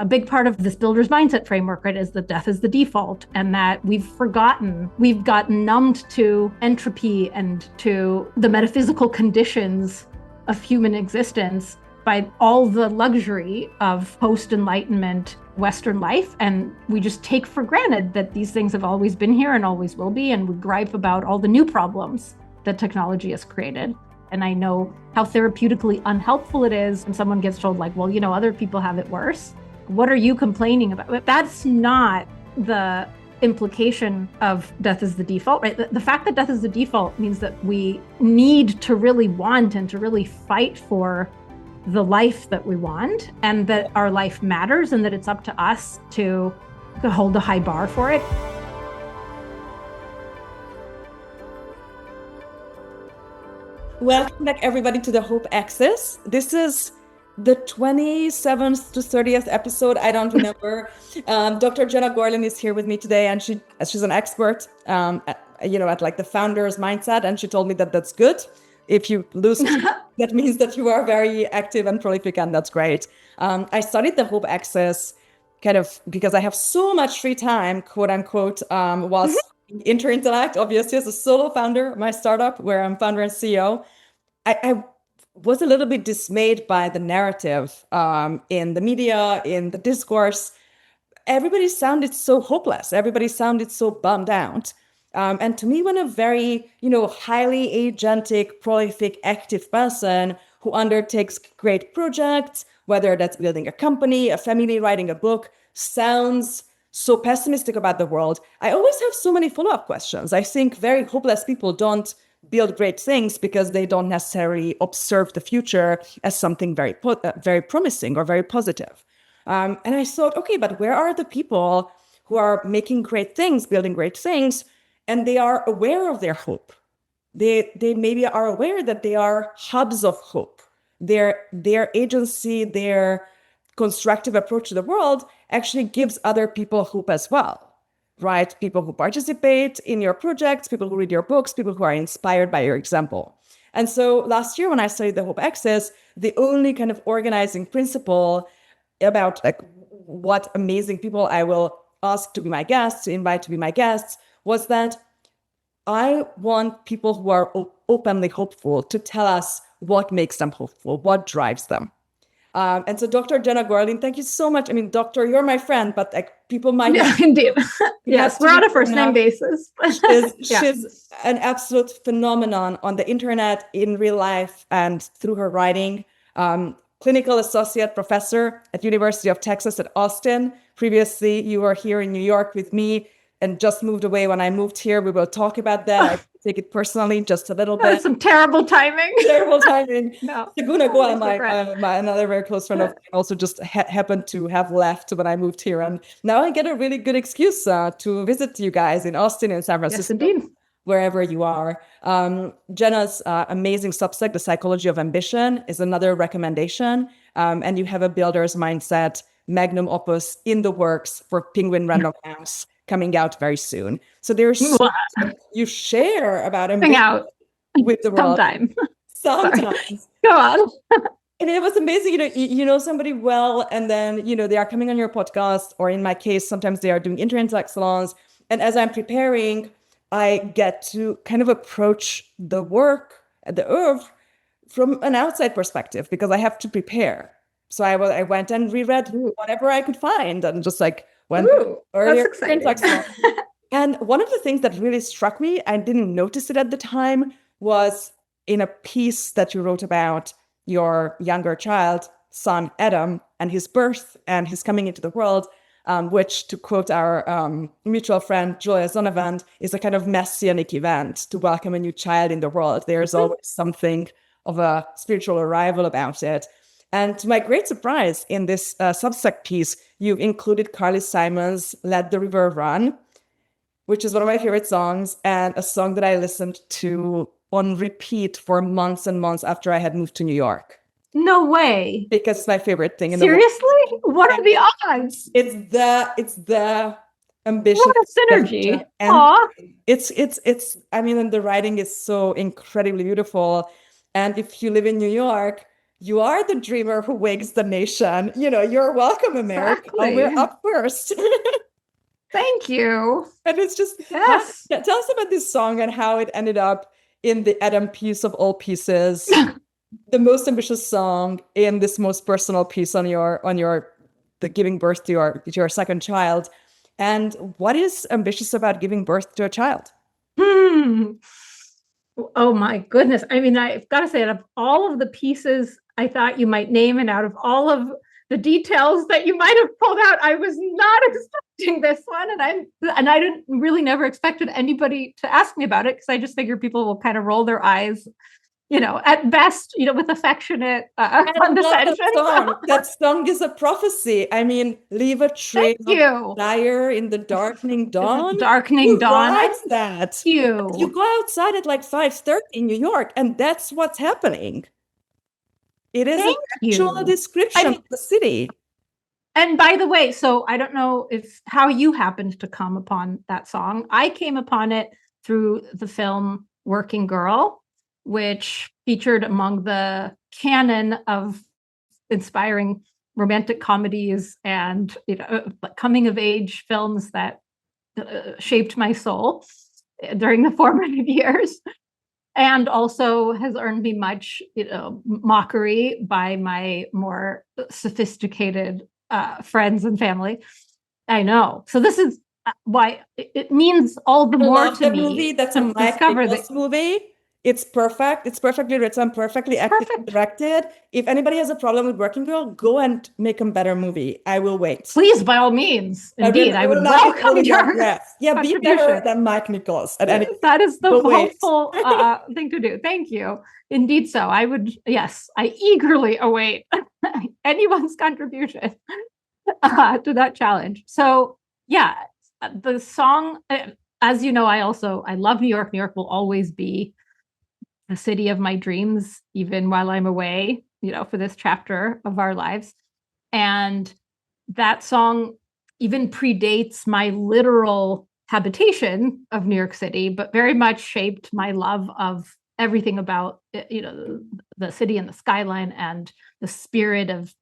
A big part of this builder's mindset framework, right, is that death is the default, and that we've gotten numbed to entropy and to the metaphysical conditions of human existence by all the luxury of post-Enlightenment Western life. And we just take for granted that these things have always been here and always will be. And we gripe about all the new problems that technology has created. And I know how therapeutically unhelpful it is when someone gets told, like, well, you know, other people have it worse. What are you complaining about? But that's not the implication of death is the default, right? The fact that death is the default means that we need to really want and to really fight for the life that we want, and that our life matters, and that it's up to us to hold a high bar for it. Welcome back, everybody, to the Hope Axis. This is the 27th to 30th episode. I don't remember. Dr. Gena Gorlin is here with me today, and she's an expert, at like the founder's mindset. And she told me that that's good. If you lose, that means that you are very active and prolific, and that's great. I studied the Hope Axis kind of because I have so much free time, quote unquote, was Interintellect, obviously, as a solo founder, my startup, where I'm founder and CEO. I was a little bit dismayed by the narrative in the media, in the discourse. Everybody sounded so hopeless. Everybody sounded so bummed out. And to me, when a very, highly agentic, prolific, active person who undertakes great projects, whether that's building a company, a family, writing a book, sounds so pessimistic about the world, I always have so many follow-up questions. I think very hopeless people don't build great things because they don't necessarily observe the future as something very promising or very positive. And I thought, okay, but where are the people who are making great things, building great things, and they are aware of their hope? They maybe are aware that they are hubs of hope. Their agency, their constructive approach to the world actually gives other people hope as well, right? People who participate in your projects, people who read your books, people who are inspired by your example. And so last year when I studied the Hope Axis, the only kind of organizing principle about like what amazing people I will ask to be my guests, invite to be my guests, was that I want people who are openly hopeful to tell us what makes them hopeful, what drives them. And so Dr. Gena Gorlin, thank you so much. I mean, doctor, you're my friend, but like people might... Yeah, indeed. Yes, we're on a first name basis. She's an absolute phenomenon on the internet, in real life, and through her writing. Clinical associate professor at University of Texas at Austin. Previously, you were here in New York with me and just moved away when I moved here. We will talk about that. I take it personally just a little bit. Some terrible timing. Terrible timing. No. Gena Gorlin, my another very close friend of mine, also just happened to have left when I moved here. And now I get a really good excuse to visit you guys in Austin and San Francisco. Yes, indeed. Wherever you are. Jena's amazing Substack, The Psychology of Ambition, is another recommendation. And you have a builder's mindset magnum opus in the works for Penguin Random House coming out very soon. So there's so much you share about ambition out with the world. Sometimes. Go on. And it was amazing, you know somebody well, and then, they are coming on your podcast, or in my case, sometimes they are doing Interintellect salons. And as I'm preparing, I get to kind of approach the work at the oeuvre from an outside perspective because I have to prepare. So I went and reread whatever I could find and just like went earlier. That's exciting. And one of the things that really struck me, I didn't notice it at the time, was in a piece that you wrote about your younger child, son Adam, and his birth and his coming into the world. Which, to quote our mutual friend Julia Zonavant, is a kind of messianic event to welcome a new child in the world. There's always something of a spiritual arrival about it. And to my great surprise, in this Substack piece, you've included Carly Simon's Let the River Run, which is one of my favorite songs, and a song that I listened to on repeat for months and months after I had moved to New York. No way. Because it's my favorite thing in Seriously? the world. What are the odds? It's the ambition. What a synergy. And it's I mean, and the writing is so incredibly beautiful. And if you live in New York, you are the dreamer who wakes the nation. You're welcome, America. Exactly. We're up first. Thank you. And it's just, Yes. tell us about this song and how it ended up in the Adam piece of all pieces, the most ambitious song in this most personal piece on the giving birth to your second child. And what is ambitious about giving birth to a child? Oh my goodness. I mean, I've got to say, out of all of the pieces I thought you might name, and out of all of the details that you might have pulled out, I was not expecting this one. And I didn't really never expected anybody to ask me about it, because I just figure people will kind of roll their eyes, at best, with affectionate condescension. That song is a prophecy. I mean, leave a trail of fire in the darkening dawn. Darkening dawn. Who writes that? You go outside at like 5:30 in New York, and that's what's happening. It is an actual description of the city. And by the way, so I don't know how you happened to come upon that song. I came upon it through the film Working Girl, which featured among the canon of inspiring romantic comedies and coming of age films that shaped my soul during the formative years, and also has earned me much mockery by my more sophisticated friends and family. I know. So this is why it means all the more to me. Movie. That's a Mike Nichols movie. It's perfect. It's perfectly written, perfectly acted and directed. If anybody has a problem with Working Girl, go and make a better movie. I will wait. Please, by all means. Indeed, I would welcome your be better than Mike Nichols. That is the hopeful thing to do. Thank you. Indeed so. I eagerly await anyone's contribution to that challenge. So yeah, the song, as you know, I love New York. New York will always be the city of my dreams, even while I'm away, for this chapter of our lives. And that song even predates my literal habitation of New York City, but very much shaped my love of everything about, the city and the skyline and the spirit of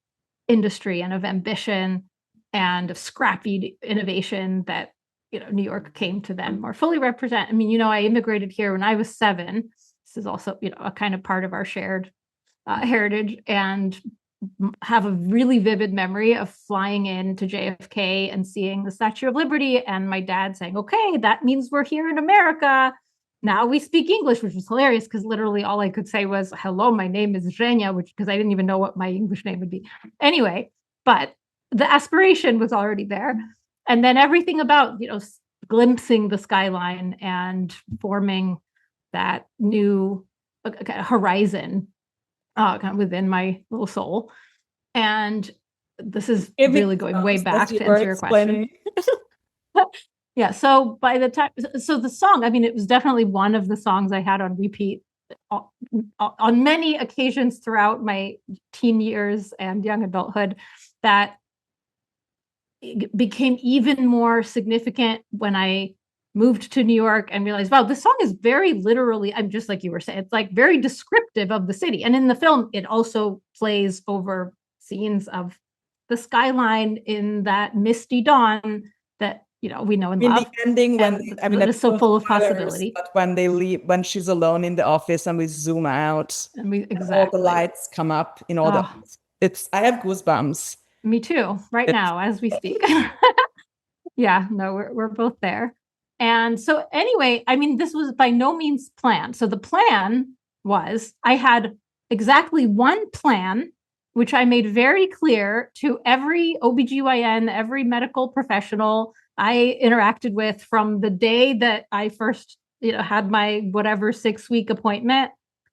industry and of ambition and of scrappy innovation that, New York came to then more fully represent. I mean, I immigrated here when I was 7. This is also, a kind of part of our shared heritage, and have a really vivid memory of flying into JFK and seeing the Statue of Liberty, and my dad saying, "Okay, that means we're here in America. Now we speak English," which was hilarious because literally all I could say was, "Hello, my name is Gena," because I didn't even know what my English name would be. Anyway, but the aspiration was already there. And then everything about, glimpsing the skyline and forming that new horizon kind of within my little soul. And this is really going way back to answer your question. Yeah. So the song, I mean, it was definitely one of the songs I had on repeat on many occasions throughout my teen years and young adulthood, that became even more significant when I moved to New York and realized, wow, this song is very literally, I'm just like you were saying, it's like very descriptive of the city. And in the film, it also plays over scenes of the skyline in that misty dawn that, we know and love. The ending, it's so full of possibility. But when they leave, when she's alone in the office and we zoom out, and all the lights come up in all I have goosebumps. Me too, now as we speak. Yeah, no, we're both there. And so anyway, I mean, this was by no means planned. So the plan was I had exactly one plan, which I made very clear to every OBGYN, every medical professional I interacted with from the day that I first, had my whatever 6-week appointment,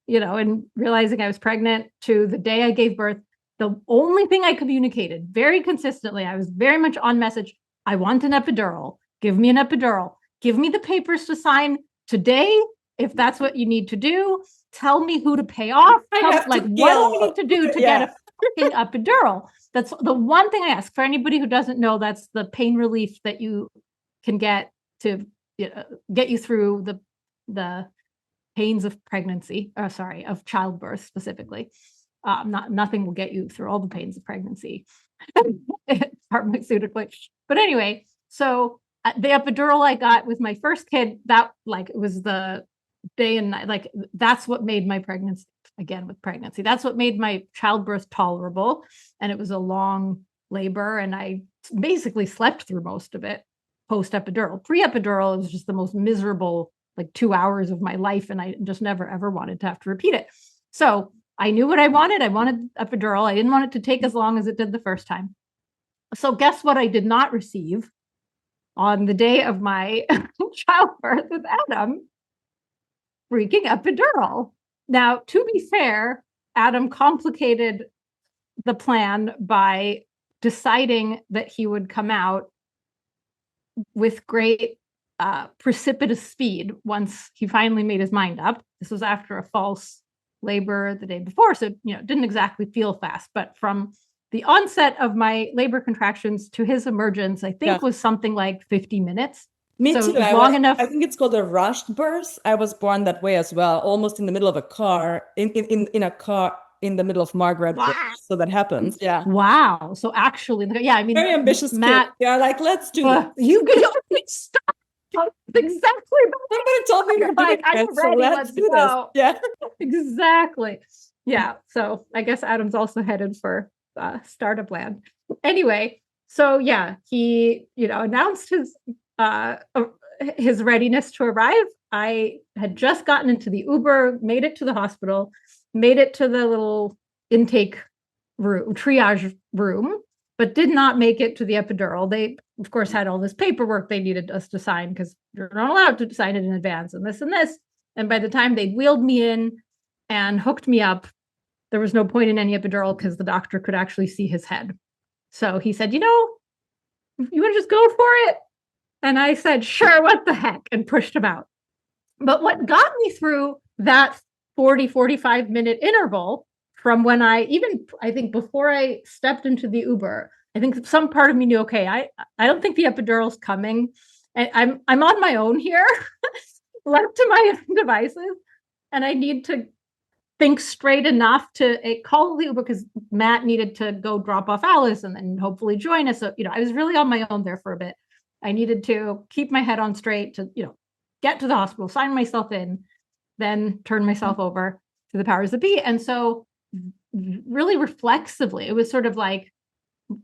and realizing I was pregnant to the day I gave birth. The only thing I communicated very consistently, I was very much on message. I want an epidural. Give me an epidural. Give me the papers to sign today. If that's what you need to do, tell me who to pay off. What do we need to do to get a freaking epidural? That's the one thing I ask. For anybody who doesn't know, that's the pain relief that you can get to get you through the pains of pregnancy. Of childbirth specifically. Nothing will get you through all the pains of pregnancy pharmaceutically. But anyway, so the epidural I got with my first kid, that like it was the day and night, like that's what made my pregnancy, again with pregnancy, that's what made my childbirth tolerable. And it was a long labor, and I basically slept through most of it post epidural. Pre-epidural, it was just the most miserable like 2 hours of my life, and I just never ever wanted to have to repeat it. So I knew what I wanted. I wanted epidural. I didn't want it to take as long as it did the first time. So guess what I did not receive on the day of my childbirth with Adam? Freaking epidural. Now, to be fair, Adam complicated the plan by deciding that he would come out with great precipitous speed once he finally made his mind up. This was after a false labor the day before, so it didn't exactly feel fast. But from the onset of my labor contractions to his emergence, I think was something like 50 minutes. Me so too. Long enough. I think it's called a rushed birth. I was born that way as well, almost in the middle of a car, in a car in the middle of Margaret. Wow. So that happens. Yeah. Wow. So actually, yeah, I mean, very ambitious Matt. Kid. Yeah, like let's do this. You stop. Exactly. Somebody told me you're like, I'm ready. So let's do go. this. Yeah. Exactly. Yeah. So I guess Adam's also headed for startup land. Anyway, so yeah, he announced his readiness to arrive. I had just gotten into the Uber, made it to the hospital, made it to the little intake room, triage room, but did not make it to the epidural. They, of course, had all this paperwork they needed us to sign because you're not allowed to sign it in advance and this and this. And by the time they wheeled me in and hooked me up, there was no point in any epidural because the doctor could actually see his head. So he said, you want to just go for it? And I said, sure, what the heck, and pushed him out. But what got me through that 45 minute interval from when I think before I stepped into the Uber, I think some part of me knew, okay, I don't think the epidural's coming. And I'm on my own here, left to my own devices. And I need to think straight enough to call the Uber because Matt needed to go drop off Alice and then hopefully join us. So, I was really on my own there for a bit. I needed to keep my head on straight to, get to the hospital, sign myself in, then turn myself over to the powers that be. And so really reflexively, it was sort of like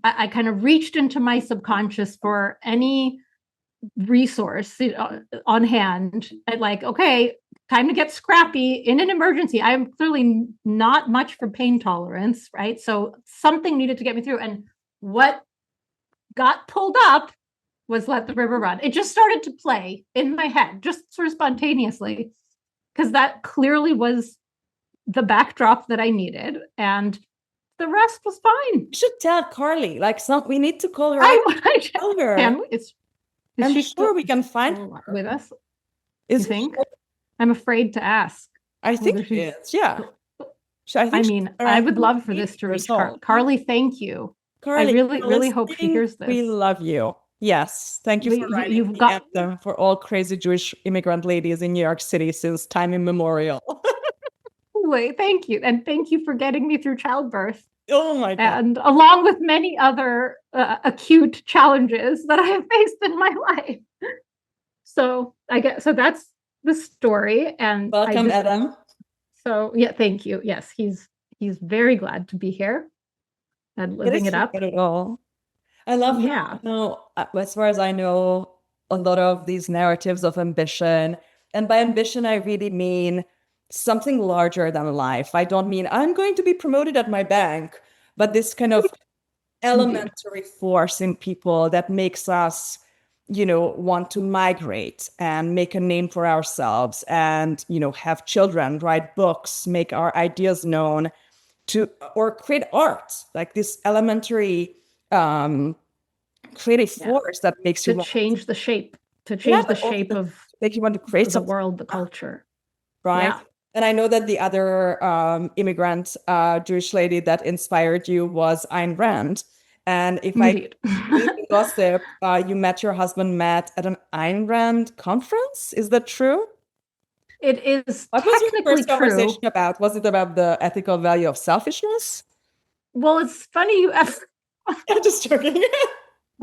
I kind of reached into my subconscious for any resource on hand. And like, okay, time to get scrappy in an emergency. I'm clearly not much for pain tolerance, right? So something needed to get me through. And what got pulled up was Let the River Run. It just started to play in my head, just sort of spontaneously, because that clearly was the backdrop that I needed. And the rest was fine. You should tell Carly, we need to call her. Tell her. I'm sure we can find her with us. You think? I'm afraid to ask. I think she is. Yeah. I would love for this to reach Carly. Thank you. Carly, I really hope she hears this. We love you. Yes. Thank you for writing the anthem for all crazy Jewish immigrant ladies in New York City since time immemorial. Thank you. And thank you for getting me through childbirth. Oh my God. And along with many other acute challenges that I have faced in my life. So that's the story. And welcome, Adam. So yeah, thank you. Yes, he's very glad to be here and living it up. At all. I love as far as I know, a lot of these narratives of ambition. And by ambition, I really mean something larger than life. I don't mean I'm going to be promoted at my bank, but this kind of elementary force in people that makes us, want to migrate and make a name for ourselves and, have children, write books, make our ideas known or create art, like this elementary creative force that makes you change the shape, of make you want to create the world, the culture. Right. Yeah. And I know that the other immigrant Jewish lady that inspired you was Ayn Rand. And if Indeed. I gossip, you met your husband Matt at an Ayn Rand conference. Is that true? it is What was your technically first conversation true. about? Was it about the ethical value of selfishness? Well, it's funny you ask. I'm just joking.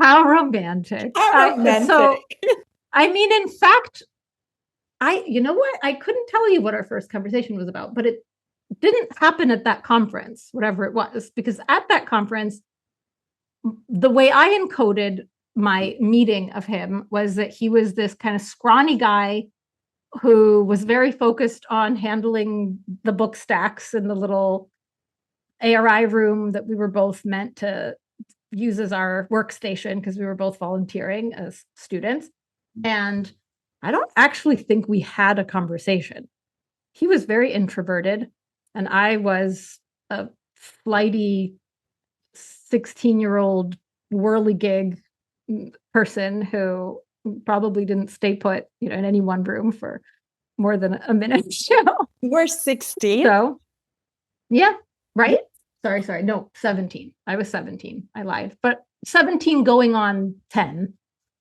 How romantic. How romantic. I mean, in fact, you know what? I couldn't tell you what our first conversation was about, but it didn't happen at that conference, whatever it was, because at that conference, the way I encoded my meeting of him was that he was this kind of scrawny guy who was very focused on handling the book stacks in the little ARI room that we were both meant to use as our workstation because we were both volunteering as students. And I don't actually think we had a conversation. He was very introverted, and I was a flighty 16-year-old whirligig person who probably didn't stay put, in any one room for more than a minute. We're 16. So, yeah, right? Sorry. No, 17. I was 17. I lied. But 17 going on 10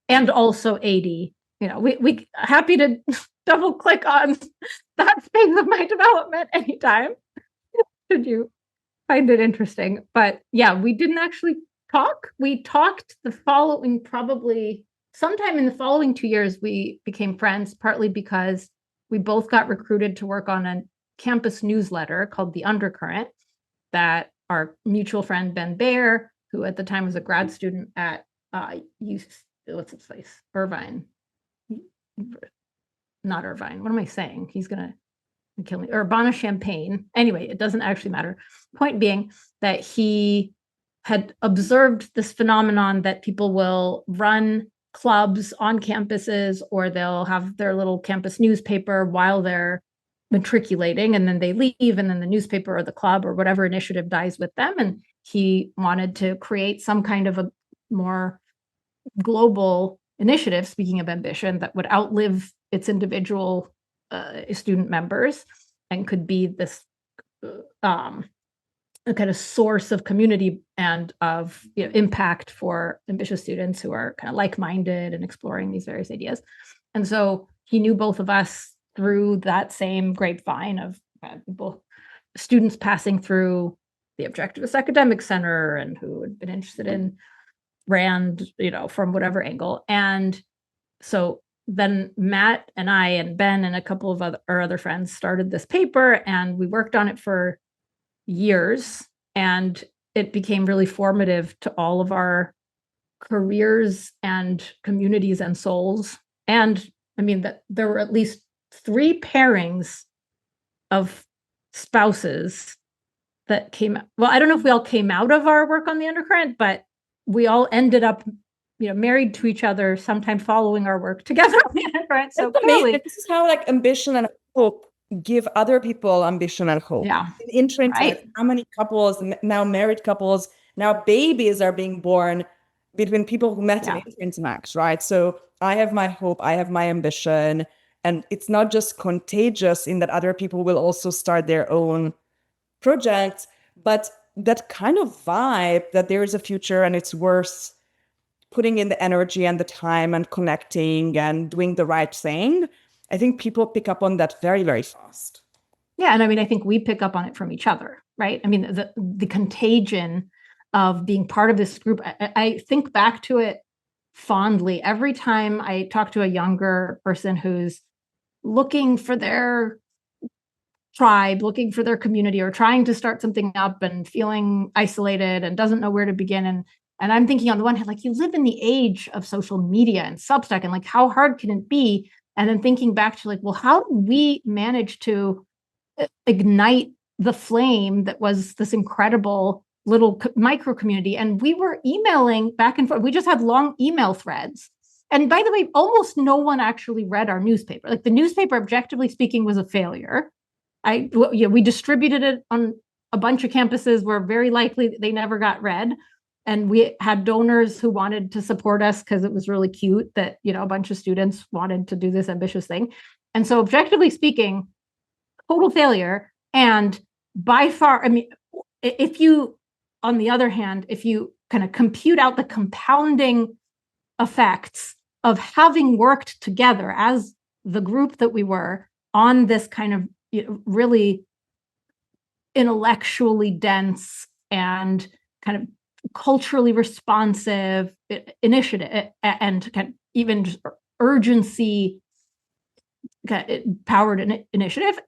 and also 80. We happy to double click on that phase of my development anytime. Should you find it interesting. But yeah, we didn't actually talk. We talked probably sometime in the following 2 years, we became friends, partly because we both got recruited to work on a campus newsletter called The Undercurrent that our mutual friend Ben Baer, who at the time was a grad student at what's its place? Irvine. Not Irvine. What am I saying? He's gonna kill me. Urbana-Champaign. Anyway, it doesn't actually matter. Point being that he had observed this phenomenon that people will run clubs on campuses, or they'll have their little campus newspaper while they're matriculating, and then they leave, and then the newspaper or the club or whatever initiative dies with them. And he wanted to create some kind of a more global initiative, speaking of ambition, that would outlive its individual student members and could be this a kind of source of community and of impact for ambitious students who are kind of like-minded and exploring these various ideas. And so he knew both of us through that same grapevine of students passing through the Objectivist Academic Center and who had been interested in Rand, from whatever angle. And so then Matt and I and Ben and a couple of our other friends started this paper, and we worked on it for years, and it became really formative to all of our careers and communities and souls. And I mean, that there were at least 3 pairings of spouses that came. Well, I don't know if we all came out of our work on the Undercurrent, but we all ended up, married to each other, sometime following our work together on the Undercurrent. So clearly, this is how ambition and hope give other people ambition and hope. Yeah. In Interintellect, right? How many couples, now married couples, now babies are being born between people who met in Interintellect, right? So I have my hope, I have my ambition, and it's not just contagious in that other people will also start their own projects, but that kind of vibe that there is a future and it's worth putting in the energy and the time and connecting and doing the right thing. I think people pick up on that very, very fast. Yeah. And I mean, I think we pick up on it from each other, right? I mean, the contagion of being part of this group, I think back to it fondly every time I talk to a younger person who's looking for their tribe, looking for their community, or trying to start something up and feeling isolated and doesn't know where to begin. And I'm thinking on the one hand, you live in the age of social media and Substack, and how hard can it be? And then thinking back to well, how do we manage to ignite the flame that was this incredible little micro community? And we were emailing back and forth. We just had long email threads. And by the way, almost no one actually read our newspaper. The newspaper, objectively speaking, was a failure. We distributed it on a bunch of campuses where very likely they never got read. And we had donors who wanted to support us because it was really cute that, a bunch of students wanted to do this ambitious thing. And so objectively speaking, total failure. And by far, I mean, if you, on the other hand, if you kind of compute out the compounding effects of having worked together as the group that we were on this kind of really intellectually dense and kind of culturally responsive initiative and kind of even just urgency powered initiative.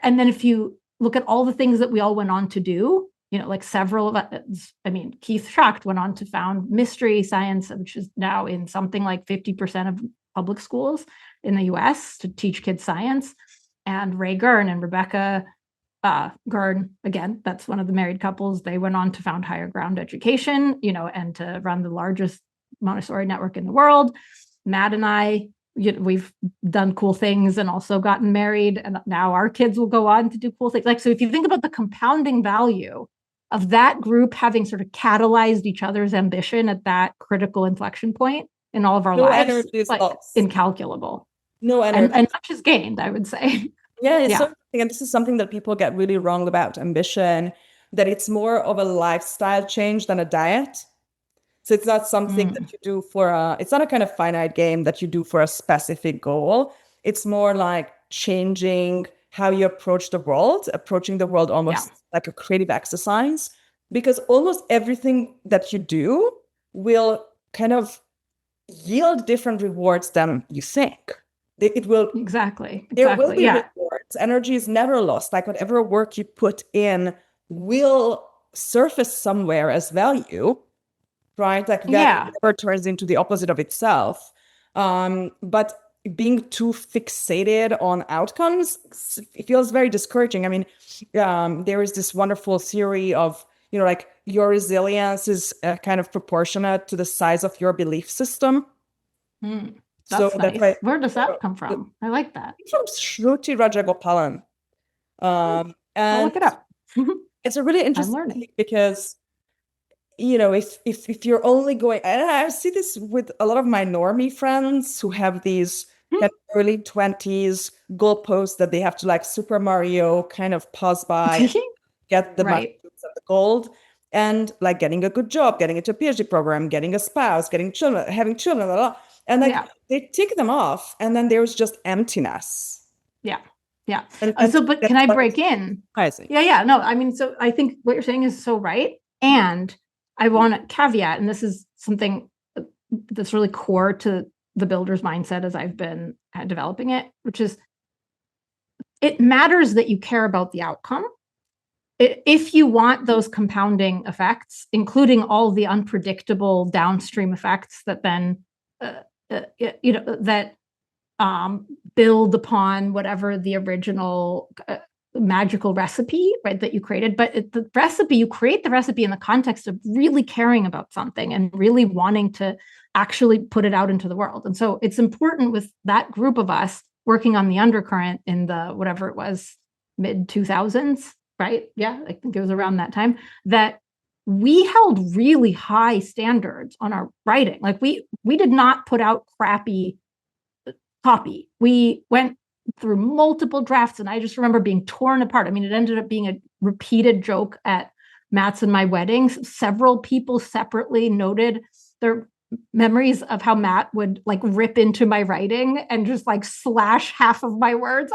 And then if you look at all the things that we all went on to do, like several of us, I mean, Keith Schacht went on to found Mystery Science, which is now in something like 50% of public schools in the US to teach kids science. And Ray Gurn and Rebecca Gurn, again, that's one of the married couples. They went on to found Higher Ground Education, and to run the largest Montessori network in the world. Matt and I, we've done cool things and also gotten married, and now our kids will go on to do cool things. Like, so if you think about the compounding value of that group having sort of catalyzed each other's ambition at that critical inflection point in all of our lives, it's like incalculable. No energy. And much is gained, I would say. Yeah, it's so, and this is something that people get really wrong about ambition, that it's more of a lifestyle change than a diet. So it's not something that you do it's not a kind of finite game that you do for a specific goal. It's more like changing how you approach the world, approaching the world almost like a creative exercise, because almost everything that you do will kind of yield different rewards than you think. It will exactly. There will be rewards. Energy is never lost. Like whatever work you put in will surface somewhere as value, right? Like that never turns into the opposite of itself. But being too fixated on outcomes, it feels very discouraging. I mean, there is this wonderful theory of, like your resilience is kind of proportionate to the size of your belief system. That's nice. Where does that come from? I like that. From Shruti Rajagopalan. And I'll look it up. It's a really interesting thing because, if you're only going, and I see this with a lot of my normie friends who have these early 20s goalposts that they have to like Super Mario kind of pause by, get the money, the gold, and like getting a good job, getting into a PhD program, getting a spouse, getting children, having children, blah, blah. And like they tick them off, and then there's just emptiness. Yeah. But can I break in? I see. Yeah. No, I mean, so I think what you're saying is so right. And I want to caveat, and this is something that's really core to the builder's mindset as I've been developing it, which is it matters that you care about the outcome. If you want those compounding effects, including all the unpredictable downstream effects that then that build upon whatever the original magical recipe, right, that you created. But you create the recipe in the context of really caring about something and really wanting to actually put it out into the world. And so it's important with that group of us working on the undercurrent in the, whatever it was, mid 2000s, right? Yeah, I think it was around that time, that we held really high standards on our writing. Like we did not put out crappy copy. We went through multiple drafts, and I just remember being torn apart. I mean, it ended up being a repeated joke at Matt's and my weddings. Several people separately noted their memories of how Matt would like rip into my writing and just like slash half of my words.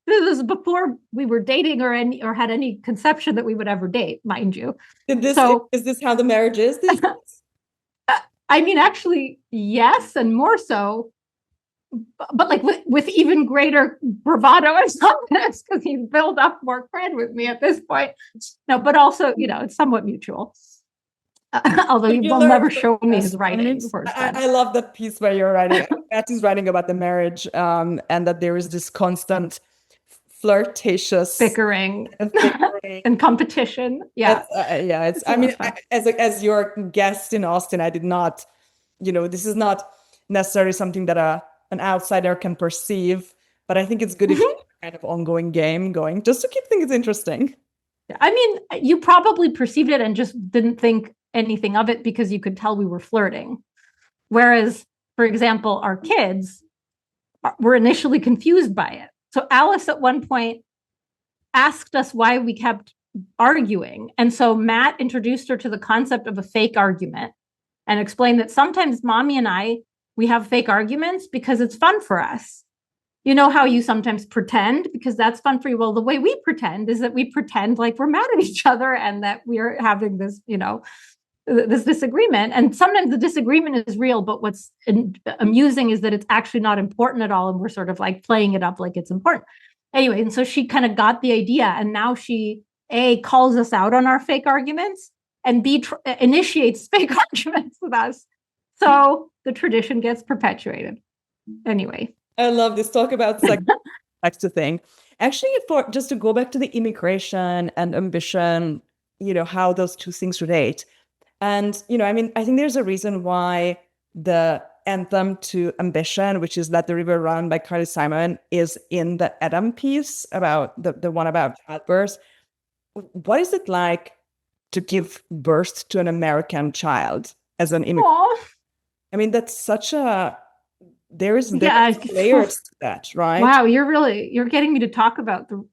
This is before we were dating or had any conception that we would ever date, mind you. Is this how the marriage is? I mean, actually, yes, and more so, but like with even greater bravado and confidence because he's built up more cred with me at this point. No, but also, it's somewhat mutual. Although he will never show me his writing. I love that piece where you're writing. Matt is writing about the marriage, and that there is this constant flirtatious bickering and competition. Yeah. It's I mean, as your guest in Austin, I did not, this is not necessarily something that an outsider can perceive, but I think it's good if you have a kind of ongoing game going just to keep things interesting. I mean, you probably perceived it and just didn't think anything of it because you could tell we were flirting. Whereas, for example, our kids were initially confused by it. So Alice at one point asked us why we kept arguing. And so Matt introduced her to the concept of a fake argument and explained that sometimes mommy and we have fake arguments because it's fun for us. you know how you sometimes pretend because that's fun for you. Well, the way we pretend is that we pretend like we're mad at each other and that we're having this, this disagreement. And sometimes the disagreement is real, but what's amusing is that it's actually not important at all. And we're sort of like playing it up like it's important. Anyway, and so she kind of got the idea. And now she, A, calls us out on our fake arguments, and B, initiates fake arguments with us. So the tradition gets perpetuated. Anyway. I love this talk about next thing. Actually, for just to go back to the immigration and ambition, how those two things relate. And, I think there's a reason why the anthem to ambition, which is Let the River Run by Carly Simon, is in the Adam piece about the one about childbirth. What is it like to give birth to an American child as an immigrant? Aww. That's such a, there's layers to that, right? Wow, you're getting me to talk about the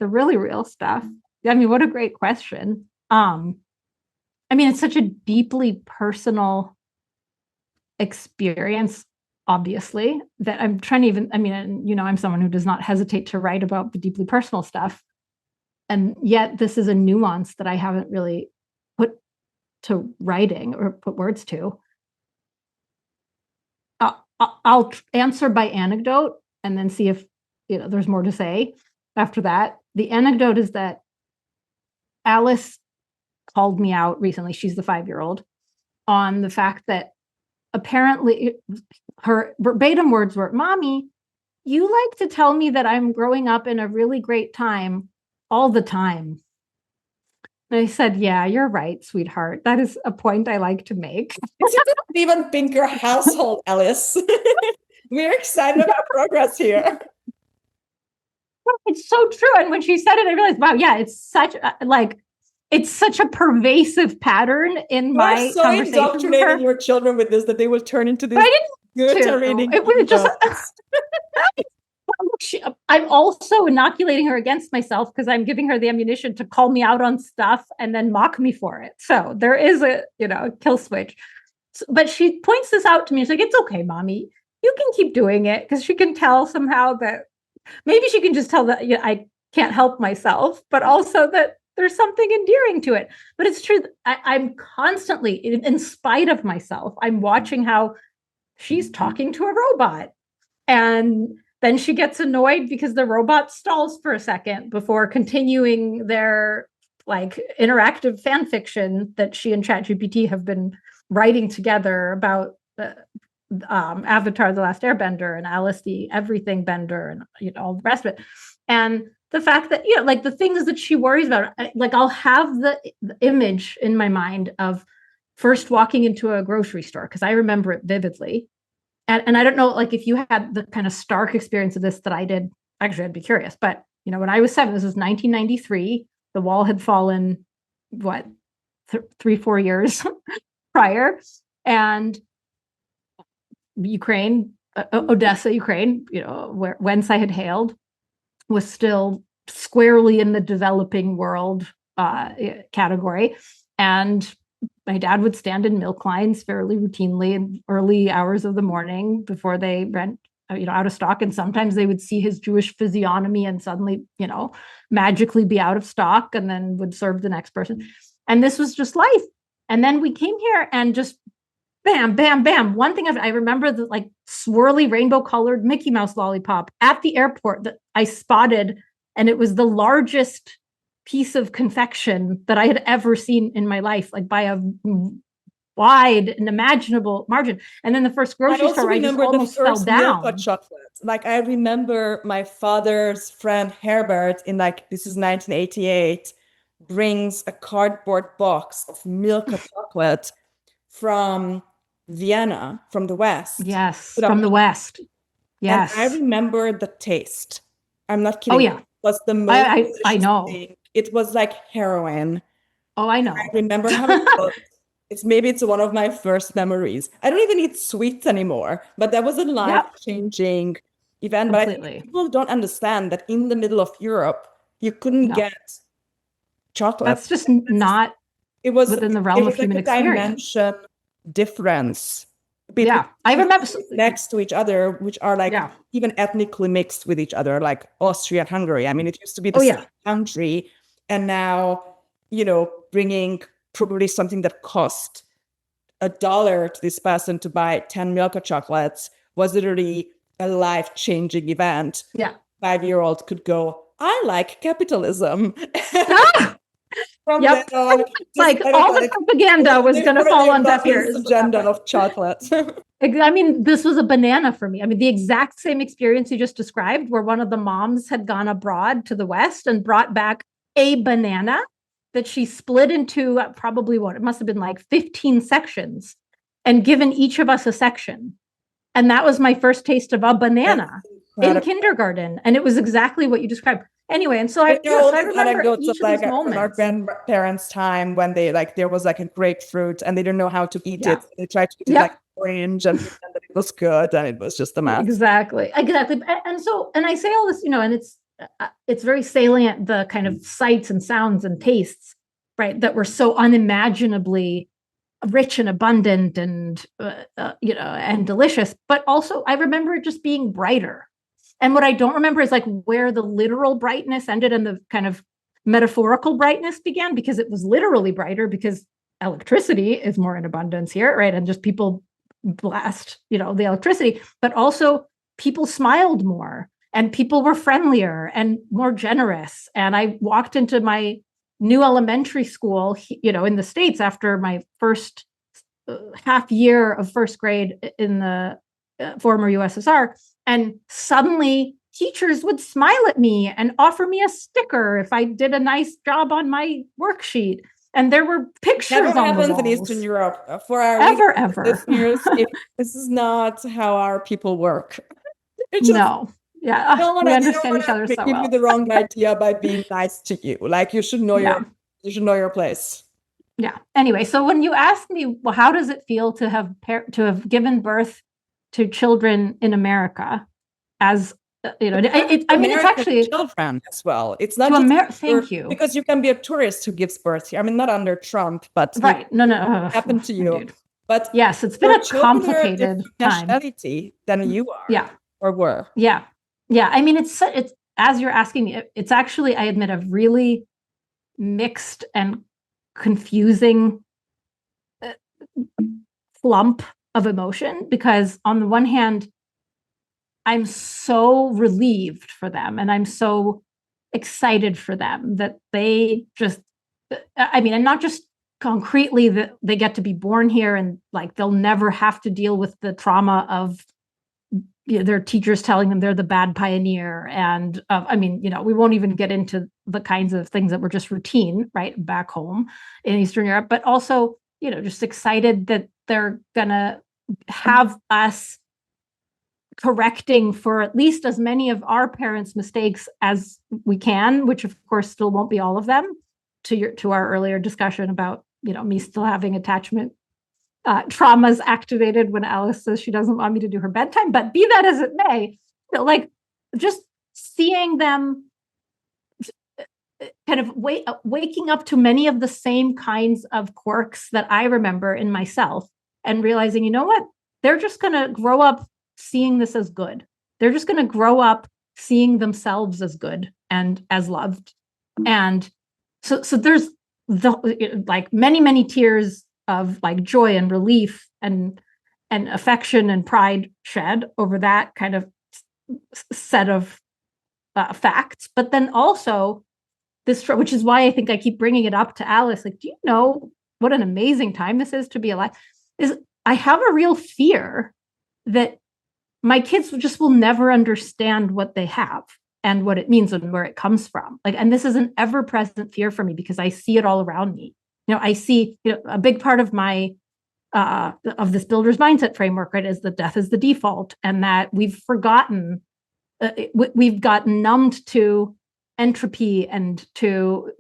really real stuff. What a great question. It's such a deeply personal experience, obviously, that I'm trying to even, I'm someone who does not hesitate to write about the deeply personal stuff. And yet this is a nuance that I haven't really put to writing or put words to. I'll answer by anecdote and then see if there's more to say after that. The anecdote is that Alice called me out recently. She's the 5-year-old, on the fact that apparently her verbatim words were, "Mommy, you like to tell me that I'm growing up in a really great time all the time." And I said, "Yeah, you're right, sweetheart. That is a point I like to make." It's an even bigger household, Alice. We're excited about progress here. It's so true. And when she said it, I realized, wow, yeah, it's such a pervasive pattern in my so conversation indoctrinating your children with this that they will turn into this. But I didn't reading. It was just. I'm also inoculating her against myself because I'm giving her the ammunition to call me out on stuff and then mock me for it. So there is a kill switch. But she points this out to me. She's like, "It's okay, Mommy. You can keep doing it," because she can tell somehow that maybe she can just tell that I can't help myself, but also that there's something endearing to it. But it's true. I'm constantly, in spite of myself, I'm watching how she's talking to a robot. And then she gets annoyed because the robot stalls for a second before continuing their interactive fan fiction that she and ChatGPT have been writing together about Avatar: The Last Airbender and Alice the Everything Bender and all the rest of it. And the fact that the things that she worries about, I'll have the image in my mind of first walking into a grocery store because I remember it vividly. And I don't know, if you had the kind of stark experience of this that I did. Actually, I'd be curious. But when I was 7, this was 1993. The wall had fallen, 3-4 years prior, and Ukraine, Odessa, Ukraine, whence I had hailed, was still squarely in the developing world category. And my dad would stand in milk lines fairly routinely in early hours of the morning before they went, out of stock. And sometimes they would see his Jewish physiognomy and suddenly, magically be out of stock and then would serve the next person. And this was just life. And then we came here and just bam, bam, bam. One thing I remember the swirly rainbow colored Mickey Mouse lollipop at the airport that I spotted. And it was the largest piece of confection that I had ever seen in my life, by a wide and imaginable margin. And then the first grocery store, I just almost fell down. Milk chocolate. I remember my father's friend Herbert in this is 1988, brings a cardboard box of milk chocolate from Vienna, from the West. Yes, from the West. Yes. And I remember the taste. I'm not kidding. Oh, yeah. It was the most I know. thing. It was like heroin. Oh, I know. I remember having it's one of my first memories. I don't even eat sweets anymore, but that was a life-changing event. Completely. But I think people don't understand that in the middle of Europe, you couldn't get chocolate. That's just not within the realm of human experience. Dimension difference Yeah, I remember. Next to each other, which are like even ethnically mixed with each other, like Austria and Hungary. I mean, it used to be the same country, and now, bringing probably something that cost $1 to this person to buy 10 Milka chocolates was literally a life-changing event. Yeah. 5-year-old could go, I like capitalism. From yep. then on, like all the propaganda was going to fall on deaf ears. Agenda of chocolate. I mean, this was a banana for me. I mean, the exact same experience you just described, where one of the moms had gone abroad to the West and brought back a banana that she split into probably it must have been like 15 sections and given each of us a section. And that was my first taste of a banana in kindergarten. And it was exactly what you described. Anyway, and so I remember each of these moments. From our grandparents' time when they there was like a grapefruit and they didn't know how to eat it. They tried to eat it like orange and pretend that it was good, and it was just a mess. Exactly. And I say all this, and it's very salient, the kind of sights and sounds and tastes, right, that were so unimaginably rich and abundant and and delicious. But also, I remember it just being brighter. And what I don't remember is like where the literal brightness ended and the kind of metaphorical brightness began, because it was literally brighter because electricity is more in abundance here, right? And just people blast, the electricity, but also people smiled more and people were friendlier and more generous. And I walked into my new elementary school, in the States after my first half year of first grade in the former USSR. And suddenly teachers would smile at me and offer me a sticker if I did a nice job on my worksheet. And there were pictures on the walls. That happens in Eastern Europe. For our ever. listeners, this is not how our people work. No. Yeah. We understand each other so well. Give you the wrong idea by being nice to you. Like you should know your place. Yeah. Anyway, so when you ask me, well, how does it feel to have given birth to children in America, as it's actually children as well. It's not just thank you, because you can be a tourist who gives birth here. I mean, not under Trump, but right. No, happened to you. Dude. But yes, it's been a complicated time than you are. Yeah, or were. Yeah. I mean, it's as you're asking me, it's actually, I admit, a really mixed and confusing flump of emotion, because on the one hand, I'm so relieved for them and I'm so excited for them that they just, and not just concretely that they get to be born here and like they'll never have to deal with the trauma of their teachers telling them they're the bad pioneer. And we won't even get into the kinds of things that were just routine, right, back home in Eastern Europe, but also, just excited that they're gonna have us correcting for at least as many of our parents' mistakes as we can, which of course still won't be all of them, to our earlier discussion about, me still having attachment traumas activated when Alice says she doesn't want me to do her bedtime. But be that as it may, just seeing them kind of waking up to many of the same kinds of quirks that I remember in myself, and realizing, you know what, they're just going to grow up seeing this as good. They're just going to grow up seeing themselves as good and as loved. And so there's many, many tears of joy and relief and affection and pride shed over that kind of set of facts. But then also this, which is why I think I keep bringing it up to Alice, do you know what an amazing time this is to be alive? Is I have a real fear that my kids just will never understand what they have and what it means and where it comes from. And this is an ever-present fear for me because I see it all around me. I see, a big part of my of this builder's mindset framework, right, is that death is the default, and that we've forgotten, we've gotten numbed to entropy and to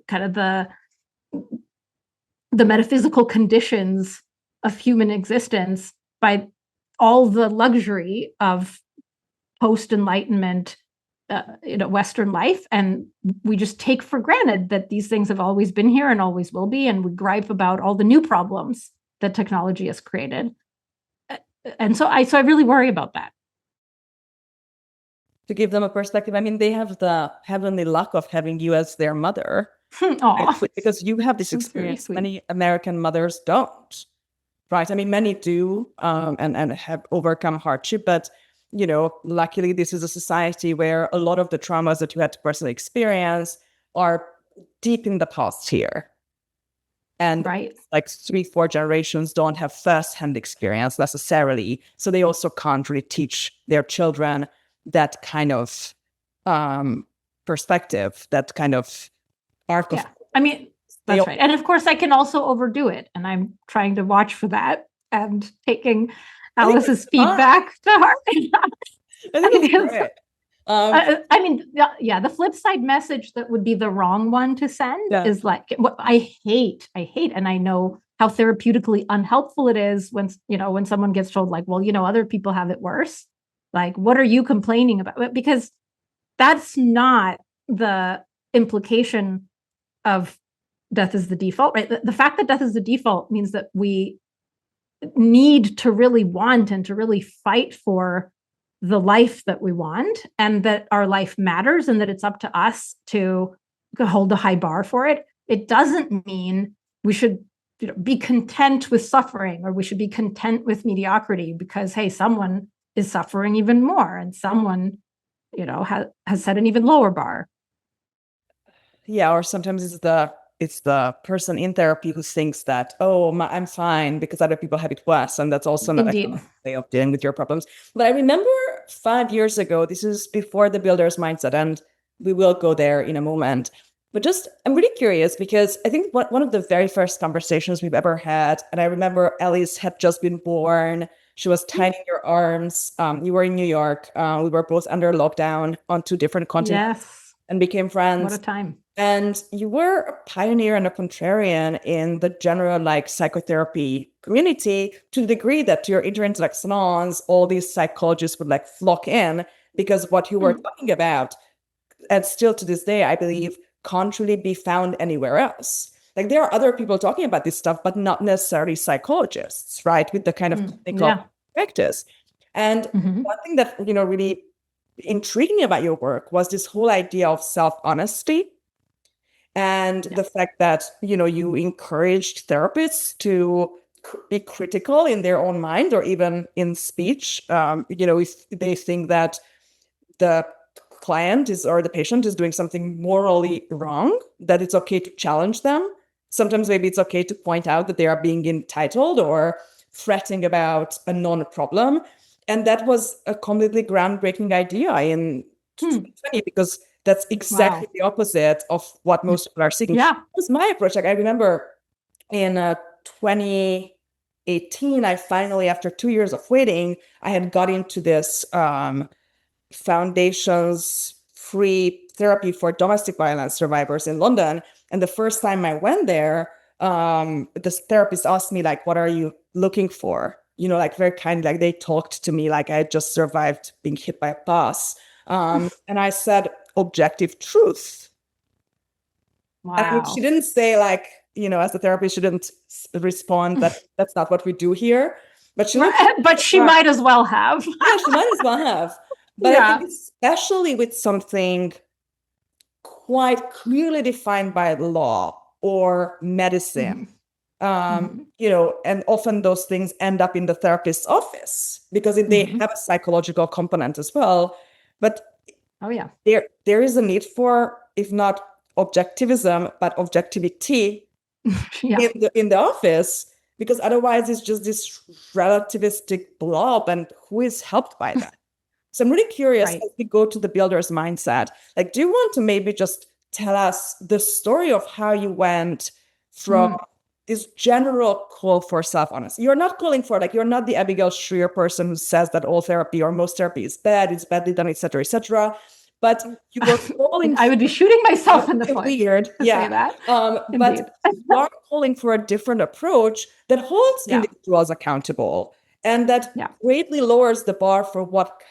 kind of the metaphysical conditions of human existence by all the luxury of post-Enlightenment Western life, and we just take for granted that these things have always been here and always will be, and we gripe about all the new problems that technology has created. And so I really worry about that. To give them a perspective, I mean, they have the heavenly luck of having you as their mother. Right? Because you have this experience many American mothers don't, right? I mean, many do, and have overcome hardship, but luckily this is a society where a lot of the traumas that you had to personally experience are deep in the past here. And right. like 3-4 generations don't have first-hand experience necessarily. So they also can't really teach their children that kind of perspective, that kind of arc of. I mean, that's right. And of course, I can also overdo it. And I'm trying to watch for that and taking Alice's feedback to heart. I mean, the flip side message that would be the wrong one to send is like, what I hate, and I know how therapeutically unhelpful it is when someone gets told like, well, other people have it worse. Like, what are you complaining about? Because that's not the implication of death is the default, right? The fact that death is the default means that we need to really want and to really fight for the life that we want, and that our life matters, and that it's up to us to hold a high bar for it. It doesn't mean we should be content with suffering, or we should be content with mediocrity because, hey, someone is suffering even more, and someone, has set an even lower bar. Yeah, or sometimes it's the person in therapy who thinks that, I'm fine because other people have it worse, and that's also not a way of dealing with your problems. But I remember 5 years ago, this is before the builder's mindset, and we will go there in a moment. But I'm really curious because I think one of the very first conversations we've ever had, and I remember Alice had just been born. She was tiny in your arms. You were in New York. We were both under lockdown on 2 different continents and became friends. What a time. And you were a pioneer and a contrarian in the general psychotherapy community, to the degree that to your Interintellect salons, all these psychologists would flock in because what you were talking about, and still to this day, I believe, can't really be found anywhere else. Like, there are other people talking about this stuff, but not necessarily psychologists, right? With the kind of technical practice. And one thing that, really intrigued me about your work was this whole idea of self-honesty. And the fact that, you encouraged therapists to be critical in their own mind or even in speech, if they think that the client or the patient is doing something morally wrong, that it's okay to challenge them. Sometimes maybe it's okay to point out that they are being entitled or fretting about a non-problem. And that was a completely groundbreaking idea in 2020, because that's exactly the opposite of what most people are seeking. Yeah. That was my approach. I remember in 2018, I finally, after 2 years of waiting, I had got into this foundation's free therapy for domestic violence survivors in London. And the first time I went there, this therapist asked me, what are you looking for? Very kindly, they talked to me like I had just survived being hit by a bus. And I said, objective truth. Wow. And she didn't say as a therapist, she didn't respond that that's not what we do here. But she might as well have. Yeah, she might as well have. But I think especially with something quite clearly defined by law or medicine, and often those things end up in the therapist's office because they have a psychological component as well. But there is a need for, if not objectivism, but objectivity in the office, because otherwise it's just this relativistic blob, and who is helped by that? So I'm really curious as we go to the builder's mindset. Do you want to maybe just tell us the story of how you went from this general call for self-honesty? You're not calling for you're not the Abigail Shrier person who says that all therapy or most therapy is bad, it's badly done, etc., etc. But you were calling. I would be shooting myself in the foot. Weird, say that. But you are calling for a different approach that holds individuals accountable, and that greatly lowers the bar for what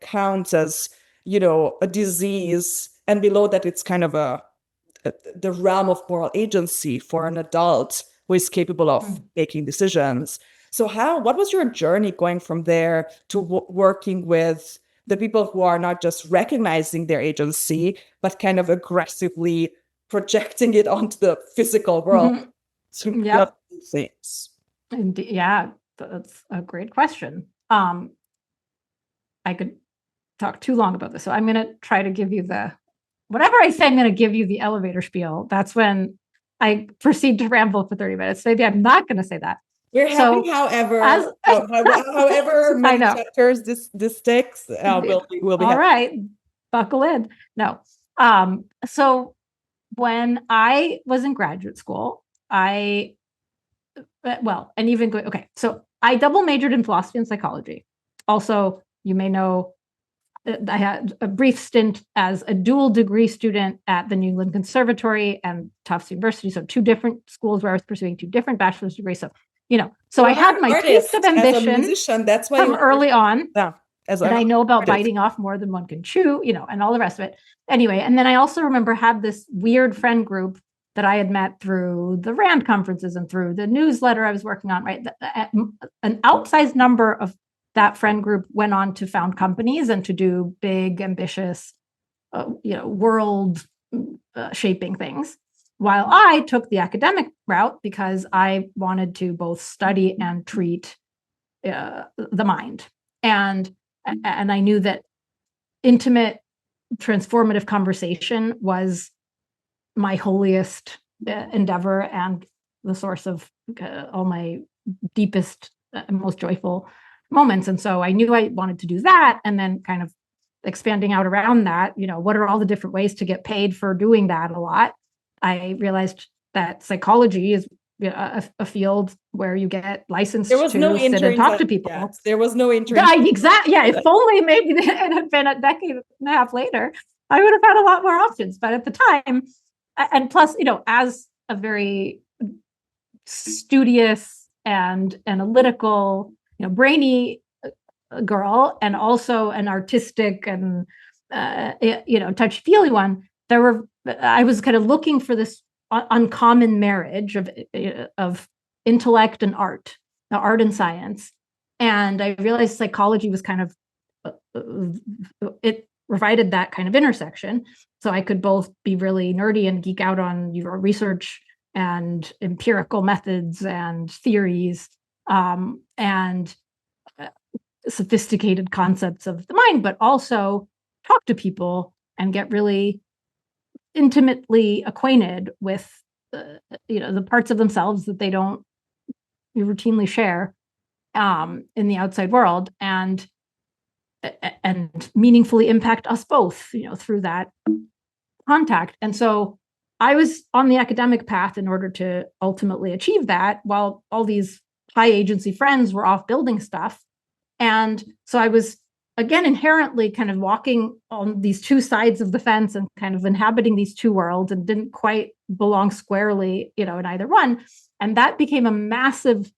counts as, a disease, and below that it's kind of the realm of moral agency for an adult who is capable of making decisions. So what was your journey going from there to working with the people who are not just recognizing their agency, but kind of aggressively projecting it onto the physical world? Mm-hmm. Yep. Things. Yeah, that's a great question. I could talk too long about this, so I'm going to try to give you whatever I say, I'm going to give you the elevator spiel. That's when I proceed to ramble for 30 minutes. Maybe I'm not going to say that. We're happy, however many chapters this takes, we'll be all happy. Right, buckle in. No. So when I was in graduate school, so I double majored in philosophy and psychology. Also, you may know I had a brief stint as a dual degree student at the New England Conservatory and Tufts University. So 2 different schools where I was pursuing 2 different bachelor's degrees. So, so I had my taste of ambition as a musician, that's why from early on. Yeah. And I know about biting off more than one can chew, and all the rest of it. Anyway, and then I also remember had this weird friend group that I had met through the RAND conferences and through the newsletter I was working on, right? An outsized number of that friend group went on to found companies and to do big, ambitious, world shaping things. While I took the academic route because I wanted to both study and treat the mind. And I knew that intimate, transformative conversation was my holiest endeavor and the source of all my deepest and most joyful moments. And so I knew I wanted to do that, and then kind of expanding out around that, what are all the different ways to get paid for doing that a lot? I realized that psychology is a field where you get licensed to sit and talk to people. Yes, there was no internship. Exactly. Yeah. If only maybe it had been a decade and a half later, I would have had a lot more options. But at the time, and plus, as a very studious and analytical, brainy girl, and also an artistic and touchy-feely one, I was kind of looking for this uncommon marriage of intellect and art and science. And I realized psychology was kind of it provided that kind of intersection. So I could both be really nerdy and geek out on research and empirical methods and theories and sophisticated concepts of the mind, but also talk to people and get really intimately acquainted with the parts of themselves that they don't routinely share in the outside world, and meaningfully impact us both through that contact. And so I was on the academic path in order to ultimately achieve that, while all these high agency friends were off building stuff. And so I was, again, inherently kind of walking on these 2 sides of the fence and kind of inhabiting these 2 worlds, and didn't quite belong squarely, in either one. And that became a massive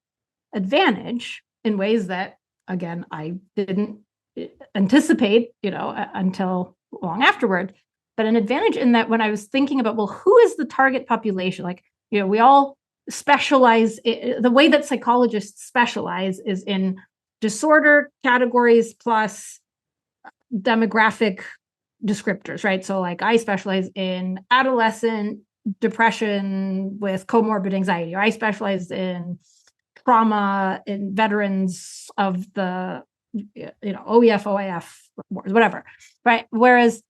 advantage in ways that, again, I didn't anticipate, until long afterward. But an advantage in that when I was thinking about, well, who is the target population? Like, we all specialize. The way that psychologists specialize is in disorder categories plus demographic descriptors, right? So like I specialize in adolescent depression with comorbid anxiety, or I specialize in trauma in veterans of the, OEF, OIF, whatever, right? Whereas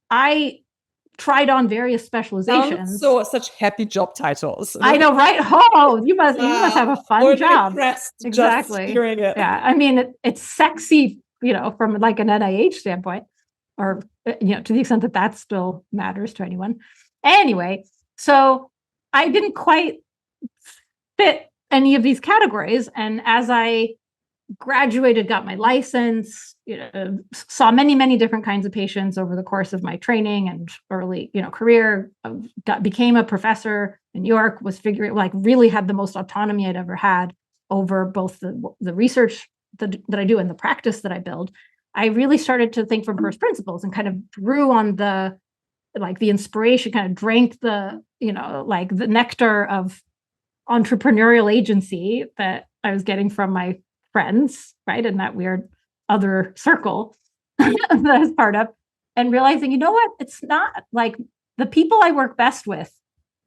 I tried on various specializations. So such happy job titles. I know, right? Oh, you must have a fun job. Exactly. Just hearing it. Yeah. I mean, it's sexy, from like an NIH standpoint, or, to the extent that still matters to anyone. Anyway, so I didn't quite fit any of these categories. And as I graduated, got my license, saw many, many different kinds of patients over the course of my training and early, career, became a professor in New York, was really had the most autonomy I'd ever had over both the research that I do and the practice that I build. I really started to think from first principles and kind of drew on the inspiration, kind of drank the, the nectar of entrepreneurial agency that I was getting from my friends, right? In that weird other circle that I was part of, and realizing, you know what? It's not like the people I work best with,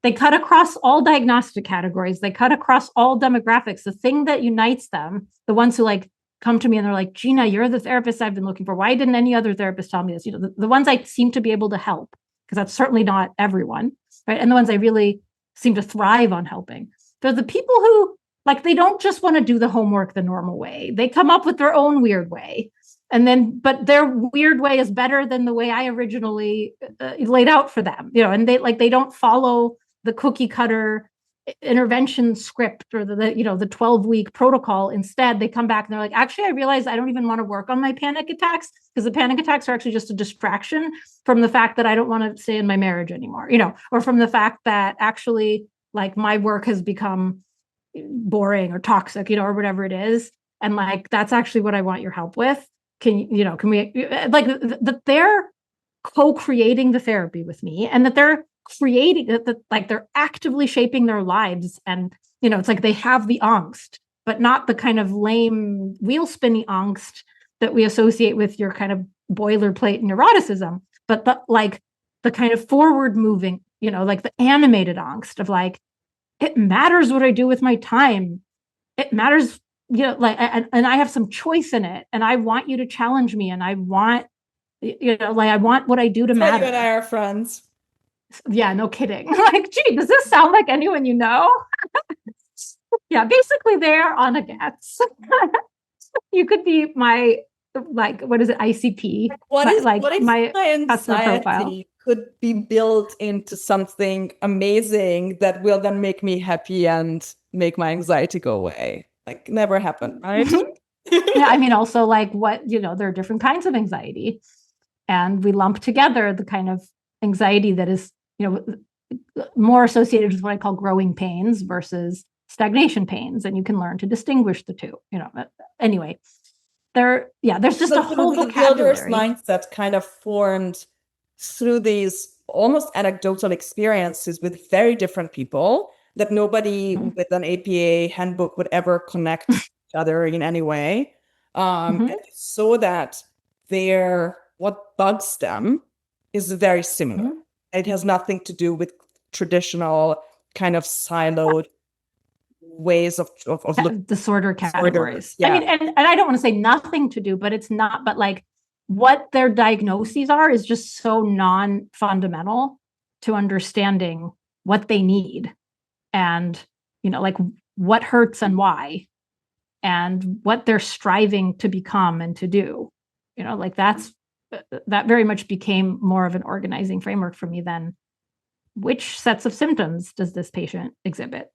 they cut across all diagnostic categories. They cut across all demographics. The thing that unites them, the ones who like come to me and they're like, Gena, you're the therapist I've been looking for. Why didn't any other therapist tell me this? You know, the ones I seem to be able to help, because that's certainly not everyone, right? And the ones I really seem to thrive on helping. They're the people who like, they don't just want to do the homework the normal way. They come up with their own weird way. And then, but their weird way is better than the way I originally laid out for them, you know, and they don't follow the cookie cutter intervention script or the 12-week protocol. Instead, they come back and they're like, actually, I realize I don't even want to work on my panic attacks, because the panic attacks are actually just a distraction from the fact that I don't want to stay in my marriage anymore, you know, or from the fact that actually like my work has become boring or toxic, you know, or whatever it is. And like, that's actually what I want your help with. Can we like that they're co-creating the therapy with me, and that they're creating that, like they're actively shaping their lives. And, you know, it's like they have the angst, but not the kind of lame wheel spinny angst that we associate with your kind of boilerplate neuroticism, but the kind of forward moving, you know, like the animated angst of like, it matters what I do with my time. It matters, you know, like, and I have some choice in it, and I want you to challenge me, and I want, you know, like I want what I do to matter. You and I are friends. Yeah, no kidding. Like, gee, does this sound like anyone you know? Yeah, basically they're on a gets. You could be my, like, what is it, ICP? What if my my customer profile anxiety could be built into something amazing that will then make me happy and make my anxiety go away? Like, never happened, right? Yeah, I mean, also like what, you know, there are different kinds of anxiety, and we lump together the kind of anxiety that is, you know, more associated with what I call growing pains versus stagnation pains, and you can learn to distinguish the two, you know. Anyway, there's just a whole vocabulary. The mindset kind of formed through these almost anecdotal experiences with very different people that nobody with an APA handbook would ever connect each other in any way. So that what bugs them is very similar. It has nothing to do with traditional kind of siloed ways of disorder categories. Yeah. I mean, and I don't want to say nothing to do, but it's not, but like what their diagnoses are is just so non-fundamental to understanding what they need, and, you know, like what hurts and why, and what they're striving to become and to do, you know, like that very much became more of an organizing framework for me than which sets of symptoms does this patient exhibit.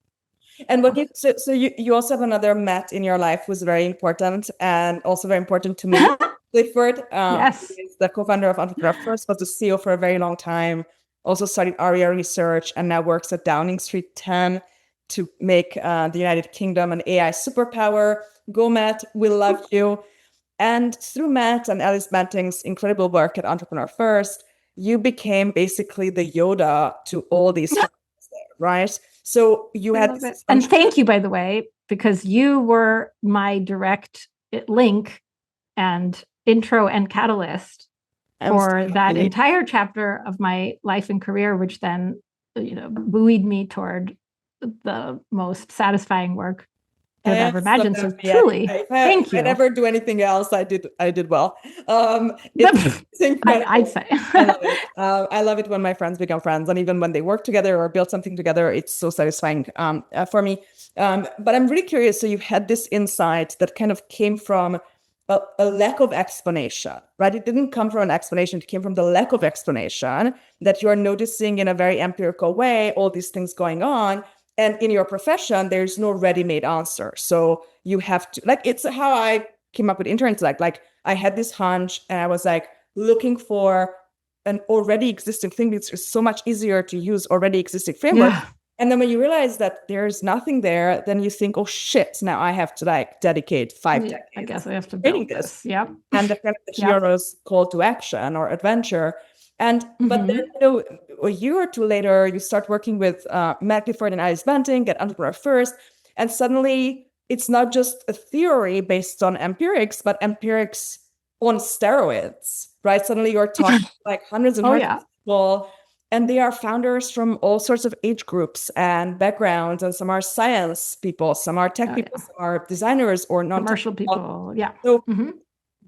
And what so you also have another Matt in your life who's very important, and also very important to me. Clifford, yes, is the co-founder of Entrepreneurship, was the CEO for a very long time, also studied ARIA research, and now works at Downing Street 10 to make the United Kingdom an AI superpower. Go, Matt, we love you. And through Matt and Alice Banting's incredible work at Entrepreneur First, you became basically the Yoda to all these things there, right? So you had this, and thank you, by the way, because you were my direct link and intro and catalyst for that entire chapter of my life and career, which then, you know, buoyed me toward the most satisfying work I've ever imagined. So truly, thank you. If I never do anything else, I did well. I'd say. I love it. I love it when my friends become friends, and even when they work together or build something together, it's so satisfying for me. But I'm really curious. So you had this insight that kind of came from a lack of explanation, right? It didn't come from an explanation. It came from the lack of explanation that you are noticing in a very empirical way, all these things going on. And in your profession, there's no ready-made answer. So you have to, like, it's how I came up with Interintellect. Like, I had this hunch, and I was like looking for an already existing thing. It's so much easier to use already existing framework. Yeah. And then when you realize that there's nothing there, then you think, oh shit, now I have to like dedicate 5 decades. I guess I have to build this. Yep. And the kind of the hero's call to action or adventure. And but then, you know, a year or two later, you start working with Matt Clifford and Alice Banting at Entrepreneur First, and suddenly it's not just a theory based on empirics, but empirics on steroids, right? Suddenly you're talking like hundreds and hundreds of people, and they are founders from all sorts of age groups and backgrounds, and some are science people, some are tech people, some are designers or non-commercial people. Yeah. So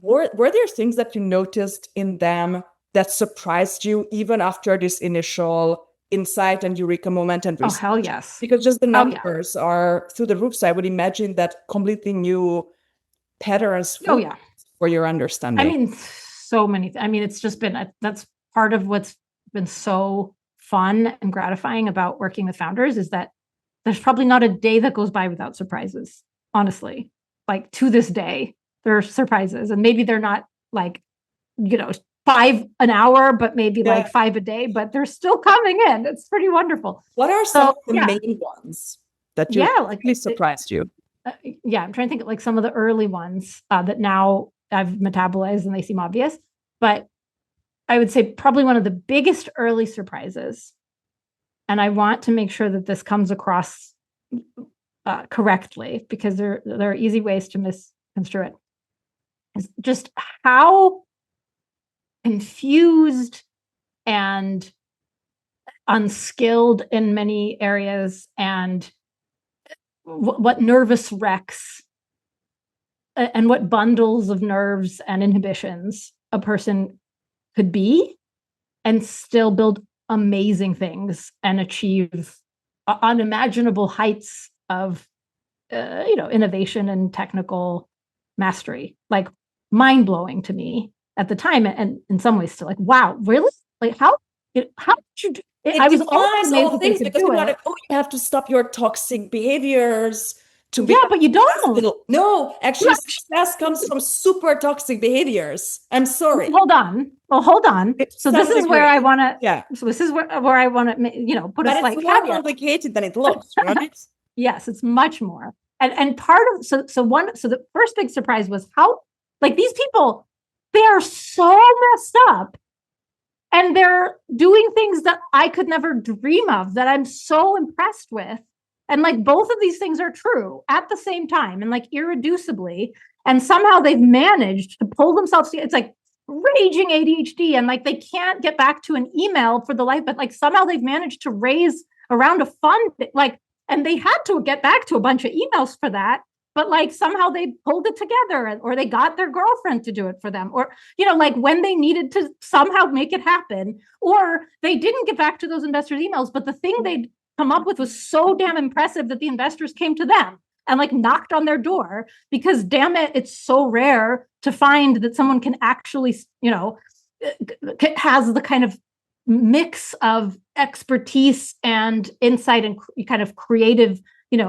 were there things that you noticed in them that surprised you even after this initial insight and eureka moment and research? Oh, hell yes. Because just the numbers are through the roof. So I would imagine that completely new patterns for your understanding. I mean, so many. I mean, it's just been, that's part of what's been so fun and gratifying about working with founders, is that there's probably not a day that goes by without surprises, honestly. Like, to this day, there are surprises, and maybe they're not like, 5 an hour, but maybe like 5 a day, but they're still coming in. It's pretty wonderful. What are some of the main ones that you really surprised you? I'm trying to think of like some of the early ones that now I've metabolized and they seem obvious, but I would say probably one of the biggest early surprises, and I want to make sure that this comes across correctly, because there are easy ways to misconstrue it, is just how confused and unskilled in many areas, and what nervous wrecks and what bundles of nerves and inhibitions a person could be and still build amazing things and achieve unimaginable heights of innovation and technical mastery. Like, mind-blowing to me at the time, and in some ways still, like, wow, really? Like, how did you do it? I was always amazed that they could do it. You have to stop your toxic behaviors to but you don't. No, actually, success comes from super toxic behaviors. I'm sorry. Hold on. So this is where I want to. Yeah. So this is where I want to, put a slight caveat. But it's more complicated than it looks, right? Yes, it's much more. And part of so the first big surprise was how, like, these people, they are so messed up, and they're doing things that I could never dream of, that I'm so impressed with. And like, both of these things are true at the same time, and like irreducibly. And somehow they've managed to pull themselves together. It's like raging ADHD, and like, they can't get back to an email for the life, but like somehow they've managed to raise around a fund, like, and they had to get back to a bunch of emails for that. But like, somehow they pulled it together, or they got their girlfriend to do it for them, or, like, when they needed to somehow make it happen, or they didn't get back to those investors' emails, but the thing they'd come up with was so damn impressive that the investors came to them and like knocked on their door, because damn it, it's so rare to find that someone can actually, has the kind of mix of expertise and insight and kind of creative,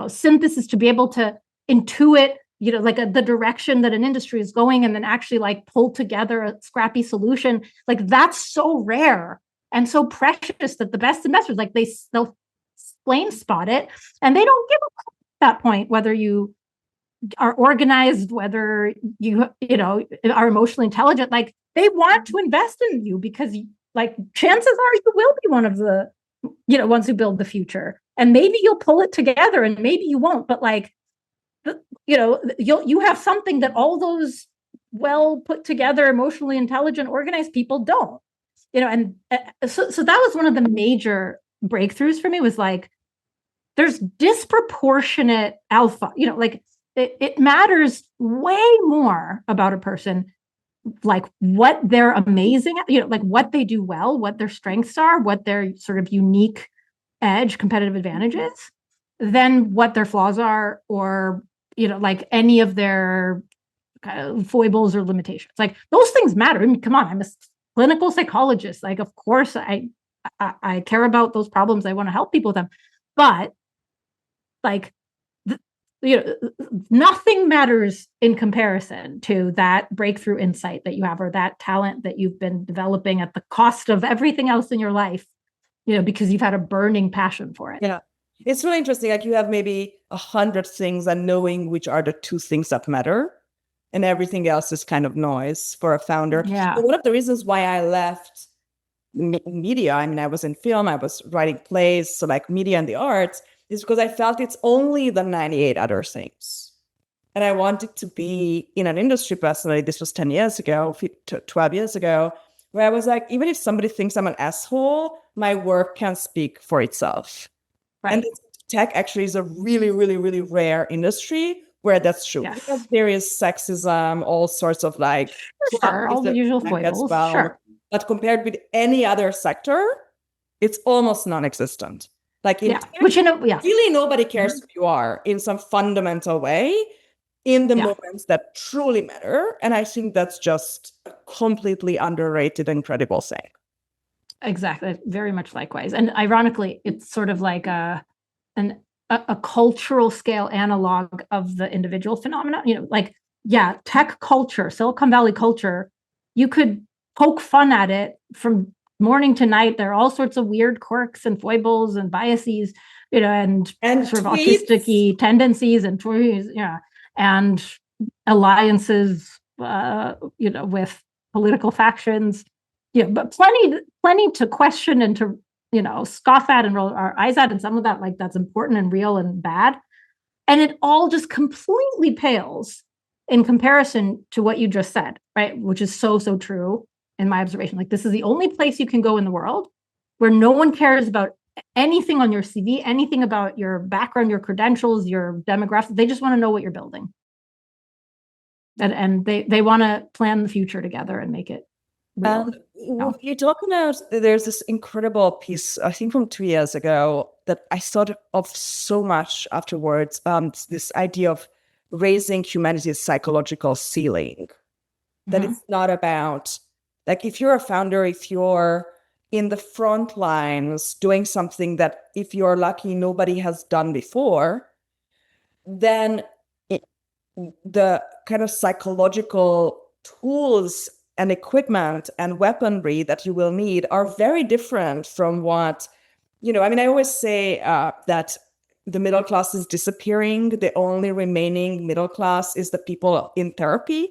synthesis to be able to intuit, like the direction that an industry is going, and then actually like pull together a scrappy solution. Like, that's so rare and so precious that the best investors, like, they'll flame spot it, and they don't give a crap at that point whether you are organized, whether you are emotionally intelligent. Like, they want to invest in you because, like, chances are you will be one of the ones who build the future, and maybe you'll pull it together and maybe you won't, but like, you have something that all those well put together, emotionally intelligent, organized people don't. And so that was one of the major breakthroughs for me, was like, there's disproportionate alpha, like, it matters way more about a person, like what they're amazing at, like what they do well, what their strengths are, what their sort of unique edge, competitive advantage is, than what their flaws are, or, like any of their foibles or limitations. Like, those things matter. I mean, come on, I'm a clinical psychologist. Like, of course, I care about those problems. I want to help people with them. But like, nothing matters in comparison to that breakthrough insight that you have, or that talent that you've been developing at the cost of everything else in your life, because you've had a burning passion for it. Yeah. It's really interesting. Like, you have maybe 100 things, and knowing which are the 2 things that matter, and everything else is kind of noise for a founder. Yeah. But one of the reasons why I left media, I mean, I was in film, I was writing plays, so like media and the arts, is because I felt it's only the 98 other things And I wanted to be in an industry personally. This was 10 years ago, 12 years ago, where I was like, even if somebody thinks I'm an asshole, my work can speak for itself. Right. And tech actually is a really, really, really rare industry where that's true. Yes. Because there is sexism, all sorts of like, Sure, all the usual foibles. well. Sure. But compared with any other sector, it's almost non-existent. Like in tech, which really nobody cares who you are in some fundamental way in the moments that truly matter. And I think that's just a completely underrated, incredible thing. Exactly. Very much likewise. And ironically, it's sort of like a cultural scale analog of the individual phenomena. Like, tech culture, Silicon Valley culture, you could poke fun at it from morning to night. There are all sorts of weird quirks and foibles and biases, and sort of autistic-y tendencies and and alliances, with political factions. But plenty to question and to, scoff at and roll our eyes at, and some of that, like, that's important and real and bad. And it all just completely pales in comparison to what you just said, right? Which is so, so true in my observation. Like, this is the only place you can go in the world where no one cares about anything on your CV, anything about your background, your credentials, your demographics. They just want to know what you're building. And they want to plan the future together and make it real. You talk about, there's this incredible piece, I think from 2 years ago, that I thought of so much afterwards. This idea of raising humanity's psychological ceiling. That it's not about, like, if you're a founder, if you're in the front lines doing something that, if you're lucky, nobody has done before, then the kind of psychological tools and equipment and weaponry that you will need are very different from what, I always say that the middle class is disappearing. The only remaining middle class is the people in therapy.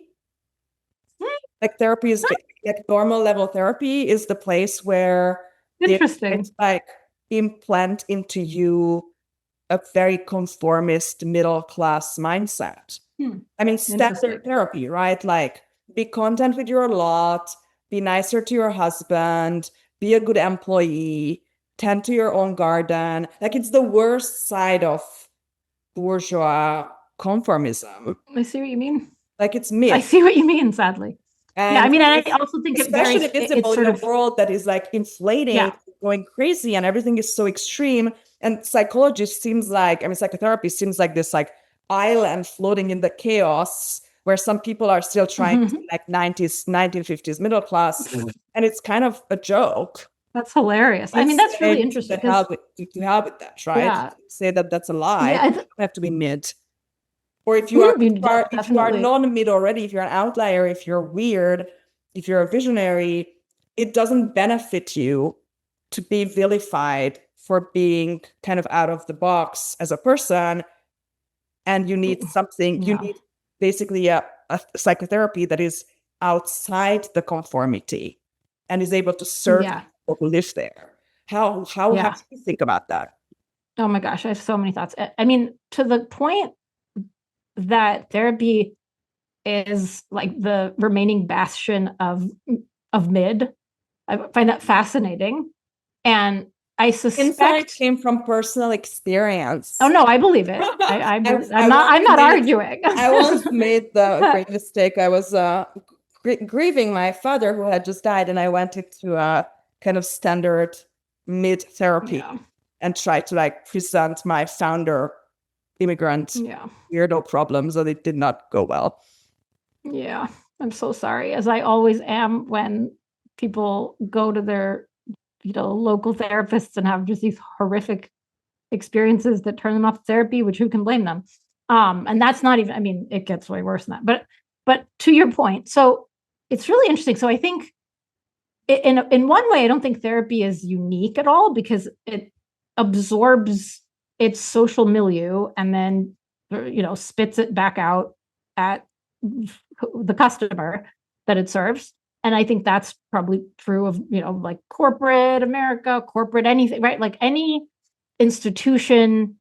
Like, therapy is like normal level therapy is the place where it's like implant into you a very conformist middle class mindset. Standard therapy, right? Like, be content with your lot, be nicer to your husband, be a good employee, tend to your own garden. Like, it's the worst side of bourgeois conformism. I see what you mean. Like, it's myth. I see what you mean, sadly. And I also think especially it's sort of a world that is like inflating, going crazy, and everything is so extreme. And psychotherapy seems like this like island floating in the chaos where some people are still trying to be like 1950s middle class, and it's kind of a joke. That's hilarious. That's really interesting. To help with that, right? Yeah. Say that that's a lie. You have to be mid. Or if you are non-mid already, if you're an outlier, if you're weird, if you're a visionary, it doesn't benefit you to be vilified for being kind of out of the box as a person. And you need something, you need basically a psychotherapy that is outside the conformity and is able to serve people who live there. How do you think about that? Oh my gosh, I have so many thoughts. To the point that therapy is like the remaining bastion of mid. I find that fascinating. And I suspect insight came from personal experience. Oh no, I believe it. I'm not arguing. I once made the great mistake. I was grieving my father who had just died, and I went into a kind of standard mid therapy and tried to like present my founder immigrant weirdo problems, and it did not go well. Yeah, I'm so sorry, as I always am when people go to their local therapists and have just these horrific experiences that turn them off therapy, which who can blame them? And that's not even, it gets way worse than that. But to your point, so it's really interesting. So I think in one way, I don't think therapy is unique at all, because it absorbs its social milieu and then, spits it back out at the customer that it serves. And I think that's probably true of, like corporate America, corporate anything, right? Like any institution,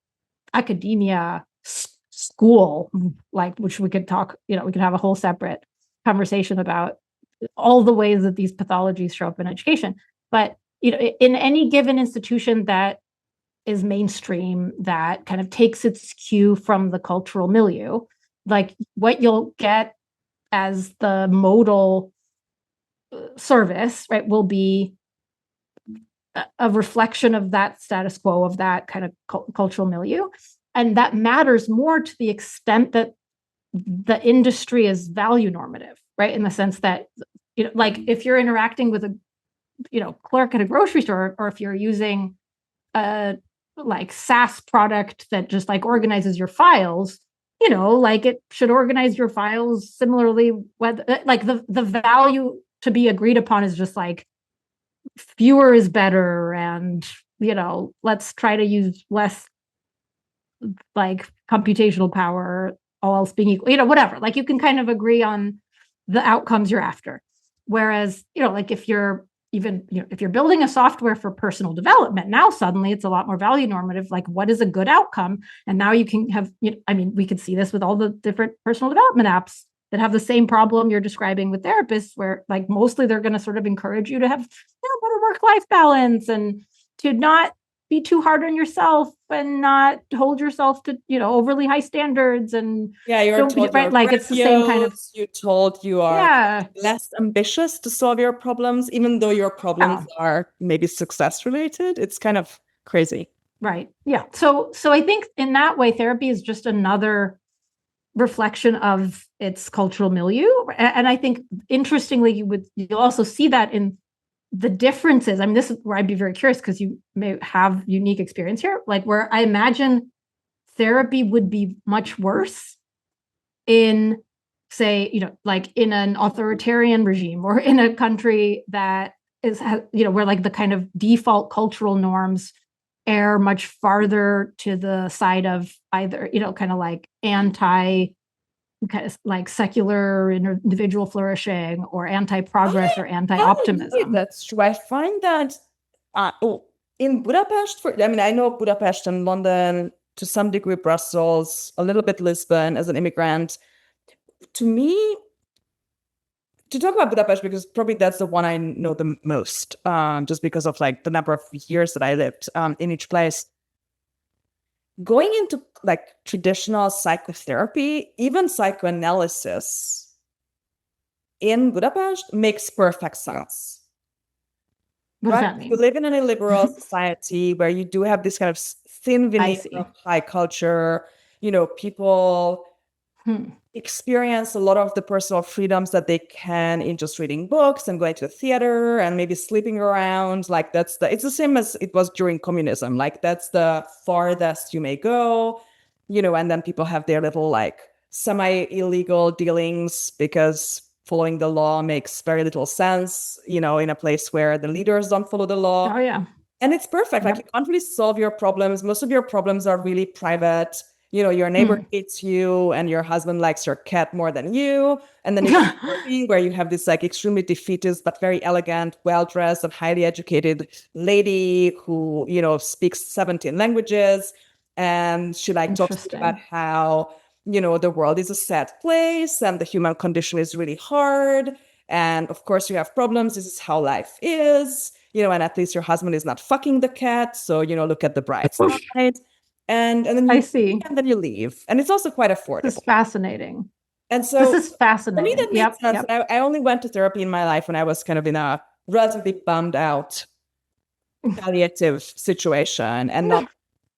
academia, school, like, which we could talk, we could have a whole separate conversation about all the ways that these pathologies show up in education. But, in any given institution that is mainstream, that kind of takes its cue from the cultural milieu, like what you'll get as the modal service, right, will be a reflection of that status quo, of that kind of cultural milieu. And that matters more to the extent that the industry is value normative, right? In the sense that, like if you're interacting with a, clerk at a grocery store, or if you're using a like SaaS product that just like organizes your files, like it should organize your files similarly. Whether like the value to be agreed upon is just like fewer is better, and let's try to use less like computational power, all else being equal, whatever. Like you can kind of agree on the outcomes you're after. Whereas, like if you're if you're building a software for personal development, now suddenly it's a lot more value normative. Like, what is a good outcome? And now you can have, we could see this with all the different personal development apps that have the same problem you're describing with therapists, where like mostly they're going to sort of encourage you to have better work-life balance and to not be too hard on yourself and not hold yourself to overly high standards. And you're told right, like it's the same kind of, you're told you are less ambitious to solve your problems, even though your problems are maybe success related. It's kind of crazy, right? Yeah. So I think in that way, therapy is just another reflection of its cultural milieu. And I think interestingly, you'll also see that in the differences. This is where I'd be very curious, because you may have unique experience here, like where I imagine therapy would be much worse in, say, like in an authoritarian regime, or in a country that is, where like the kind of default cultural norms err much farther to the side of either, kind of like anti, kind of like secular individual flourishing, or anti-progress, or anti-optimism. That's true. I find that in Budapest, I know Budapest and London, to some degree Brussels, a little bit Lisbon as an immigrant. To me, to talk about Budapest, because probably that's the one I know the most, just because of like the number of years that I lived in each place. Going into like traditional psychotherapy, even psychoanalysis in Budapest makes perfect sense. What does that mean? You live in a liberal society where you do have this kind of thin veneer of high culture. People experience a lot of the personal freedoms that they can in just reading books and going to the theater and maybe sleeping around. Like it's the same as it was during communism. Like that's the farthest you may go, and then people have their little like semi-illegal dealings, because following the law makes very little sense, in a place where the leaders don't follow the law. Oh yeah. And it's perfect. Like you can't really solve your problems. Most of your problems are really private. Your neighbor hates you, and your husband likes your cat more than you. And then you have where you have this like extremely defeatist but very elegant, well-dressed and highly educated lady who, speaks 17 languages. And she like talks about how, the world is a sad place and the human condition is really hard. And of course you have problems. This is how life is, and at least your husband is not fucking the cat. So, look at the bright side. And then you see, and then you leave, and it's also quite affordable. This is fascinating. And so this is fascinating. For me, that makes sense. Yep. I only went to therapy in my life when I was kind of in a relatively bummed out, palliative situation, and not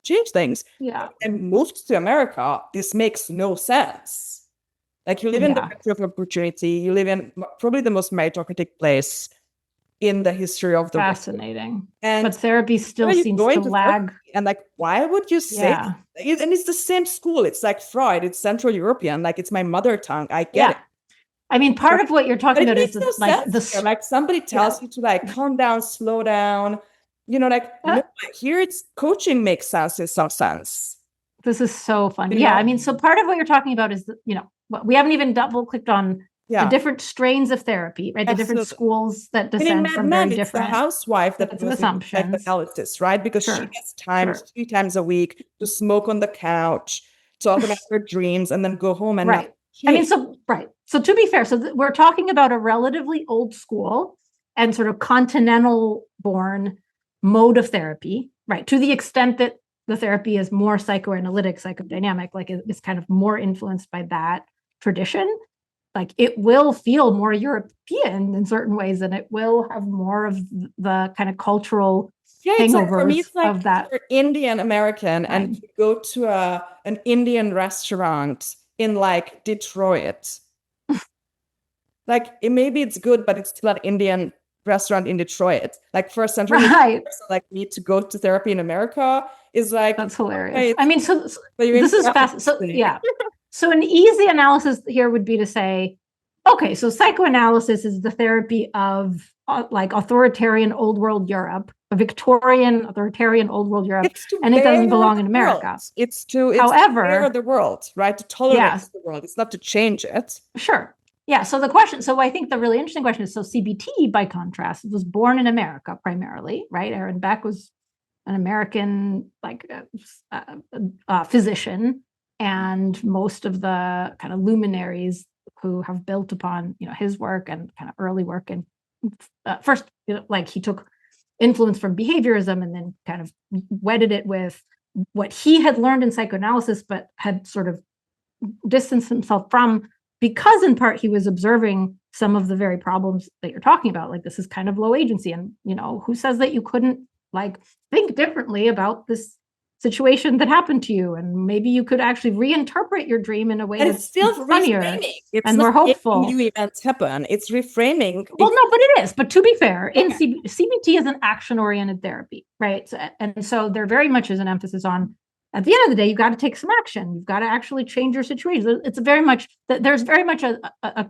change things. Yeah, and moved to America. This makes no sense. Like you live in the country of opportunity. You live in probably the most meritocratic place in the history of the world. Fascinating. But therapy still seems to lag. Therapy? And like, why would you say and it's the same school. It's like Freud, it's Central European, like it's my mother tongue. I get it. Part of what you're talking about is like like somebody tells you to like calm down, slow down. No, here it's coaching makes sense in some sense. This is so fun. So part of what you're talking about is we haven't even double clicked on the different strains of therapy, right? The different schools that descend from very different. The housewife that was assumptions, psychoanalyst, right? Because she gets time 3 times a week to smoke on the couch, talk about their dreams, and then go home and right. I mean, so to be fair, we're talking about a relatively old school and sort of continental born mode of therapy, right? To the extent that the therapy is more psychoanalytic, psychodynamic, like is kind of more influenced by that tradition. Like it will feel more European in certain ways, and it will have more of the kind of cultural hangovers for me, it's like of that. You're Indian American, and you go to an Indian restaurant in like Detroit. Like maybe it's good, but it's still an Indian restaurant in Detroit. Like first century, right? Like me to go to therapy in America is like that's hilarious. Okay, I mean, so this is fast. So yeah. So an easy analysis here would be to say, okay, so psychoanalysis is the therapy of like authoritarian old world Europe, a Victorian authoritarian old world Europe, and it doesn't belong in America. It's however, the world, right? To tolerate the world. It's not to change it. Sure. Yeah. So I think the really interesting question is, so CBT, by contrast, was born in America primarily, right? Aaron Beck was an American physician, and most of the kind of luminaries who have built upon his work and kind of early work, and first like he took influence from behaviorism and then kind of wedded it with what he had learned in psychoanalysis, but had sort of distanced himself from, because in part he was observing some of the very problems that you're talking about. Like this is kind of low agency, and who says that you couldn't like think differently about this situation that happened to you, and maybe you could actually reinterpret your dream in a way that's still funnier and more hopeful. New events happen. It's reframing. Well, no, but it is. But to be fair, in CBT is an action-oriented therapy, right? And so there very much is an emphasis on, at the end of the day, you've got to take some action. You've got to actually change your situation. It's very much there's very much a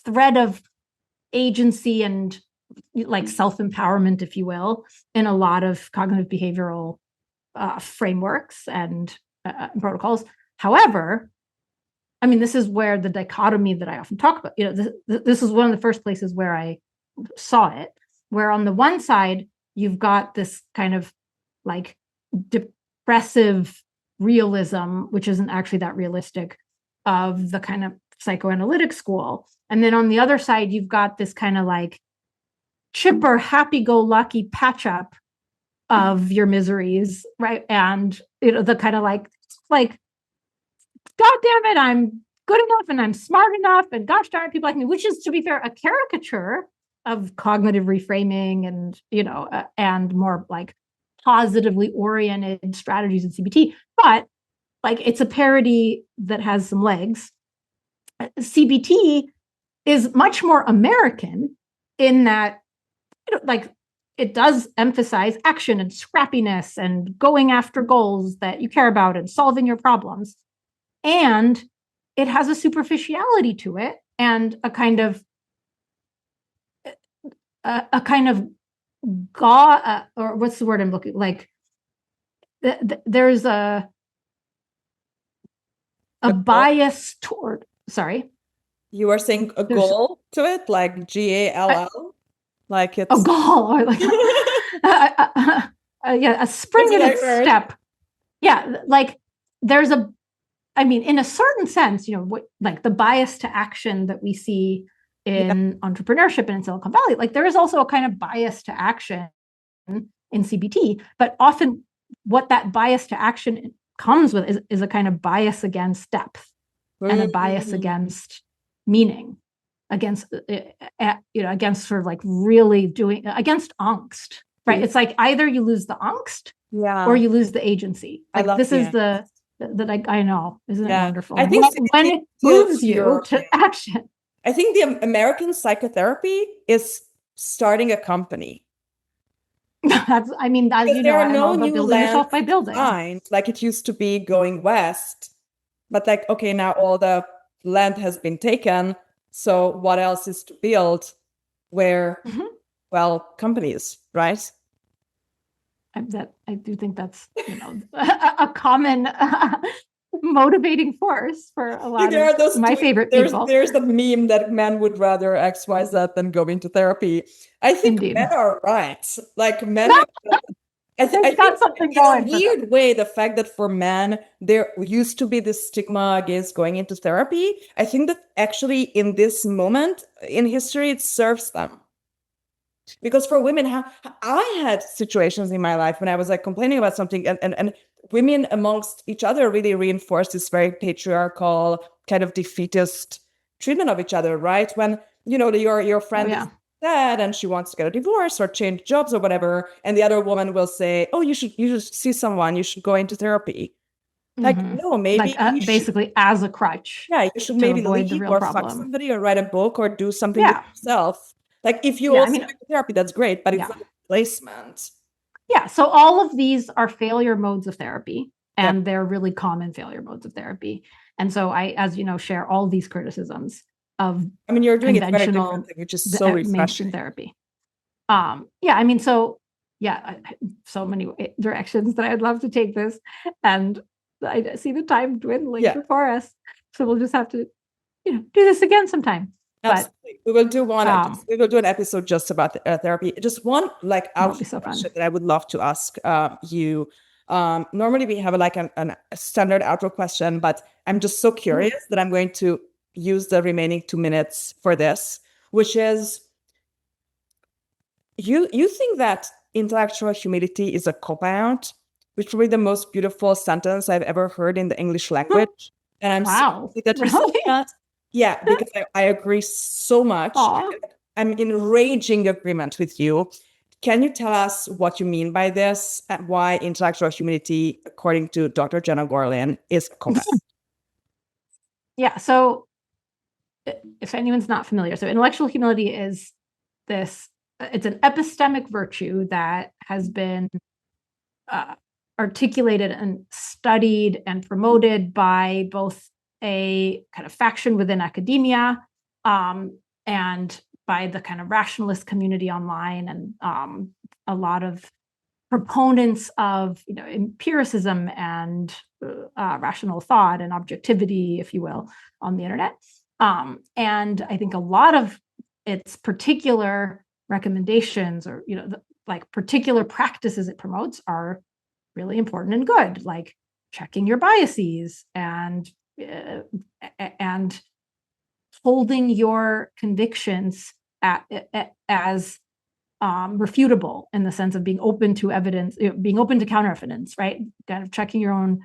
thread of agency and like self-empowerment, if you will, in a lot of cognitive behavioral frameworks and protocols. However, I mean, this is where the dichotomy that I often talk about, this is one of the first places where I saw it, where on the one side, you've got this kind of like depressive realism, which isn't actually that realistic, of the kind of psychoanalytic school. And then on the other side, you've got this kind of like chipper, happy-go-lucky patch-up of your miseries, right? And the kind of like, God damn it, I'm good enough and I'm smart enough, and gosh darn it, people like me, which is, to be fair, a caricature of cognitive reframing and and more like positively oriented strategies in CBT. But like it's a parody that has some legs. CBT is much more American in that like it does emphasize action and scrappiness and going after goals that you care about and solving your problems. And it has a superficiality to it and a kind of or what's the word I'm looking like? There's a bias toward. Sorry, you were saying a goal to it, like GALL, like it's a goal, or like a spring in its step. Yeah, like there's I mean, in a certain sense, like the bias to action that we see in entrepreneurship and in Silicon Valley, like there is also a kind of bias to action in CBT, but often what that bias to action comes with is a kind of bias against depth and a bias against meaning, against sort of like really doing against angst, right? It's like either you lose the angst or you lose the agency. Like this is that I know, isn't it wonderful? I think when it moves you to action. I think the American psychotherapy is starting a company. There are no new lands by building. Like it used to be going west, but like, okay, now all the land has been taken. So what else is to build? Where, companies, right? I do think that's a common motivating force for a lot of my favorite people. There's the meme that men would rather XYZ than go into therapy. I think men are right. Like men It's got something going. In a weird way, the fact that for men, there used to be this stigma against going into therapy, I think that actually in this moment in history, it serves them. Because for women, I had situations in my life when I was like complaining about something, and women amongst each other really reinforced this very patriarchal kind of defeatist treatment of each other, right? When, you know, your friend is sad and she wants to get a divorce or change jobs or whatever, and the other woman will say, oh, you should see someone, you should go into therapy. Like, no, maybe like, basically as a crutch. Yeah, you should maybe leave or fuck somebody or write a book or do something with yourself. Like if you also like therapy, that's great, but it's not a replacement. Yeah. So all of these are failure modes of therapy, and they're really common failure modes of therapy. And so I, as you know, share all these criticisms of, I mean, you're doing it very differently, which is so refreshing. Therapy. Yeah. I mean, so many directions that I'd love to take this, and I see the time dwindling before us. So we'll just have to, do this again sometime. Absolutely. But we will do one. We will do an episode just about therapy. Just one question that I would love to ask you. Normally we have a standard outro question, but I'm just so curious that I'm going to use the remaining 2 minutes for this, which is, you think that intellectual humility is a cop-out, which is probably the most beautiful sentence I've ever heard in the English language. And I'm so happy that you said that. Yeah, because I agree so much. I'm in raging agreement with you. Can you tell us what you mean by this and why intellectual humility, according to Dr. Gena Gorlin, is correct? Yeah, so if anyone's not familiar, so intellectual humility is it's an epistemic virtue that has been articulated and studied and promoted by both a kind of faction within academia and by the kind of rationalist community online, and a lot of proponents of empiricism and rational thought and objectivity, if you will, on the internet. And I think a lot of its particular recommendations or particular practices it promotes are really important and good, like checking your biases and holding your convictions as refutable, in the sense of being open to evidence, being open to counter evidence, right? Kind of checking your own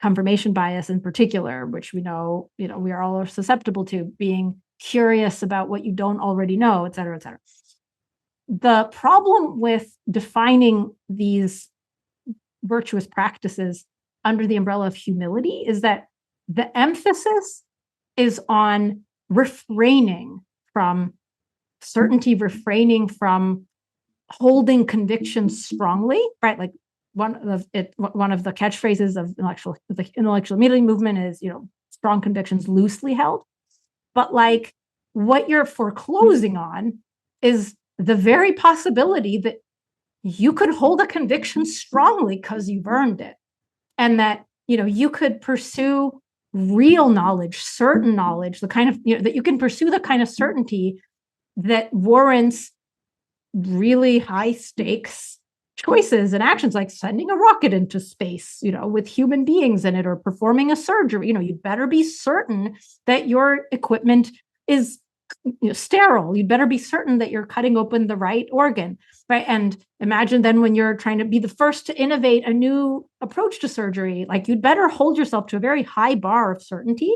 confirmation bias in particular, which we know, we are all susceptible to, being curious about what you don't already know, et cetera, et cetera. The problem with defining these virtuous practices under the umbrella of humility is that the emphasis is on refraining from certainty, refraining from holding convictions strongly, right? Like one of the catchphrases of the intellectual humility movement is, strong convictions loosely held. But like what you're foreclosing on is the very possibility that you could hold a conviction strongly because you've earned it, and that you could pursue real knowledge, certain knowledge, the kind of that you can pursue the kind of certainty that warrants really high stakes choices and actions, like sending a rocket into space, with human beings in it, or performing a surgery. You'd better be certain that your equipment is sterile. You'd better be certain that you're cutting open the right organ, right? And imagine then when you're trying to be the first to innovate a new approach to surgery, like you'd better hold yourself to a very high bar of certainty,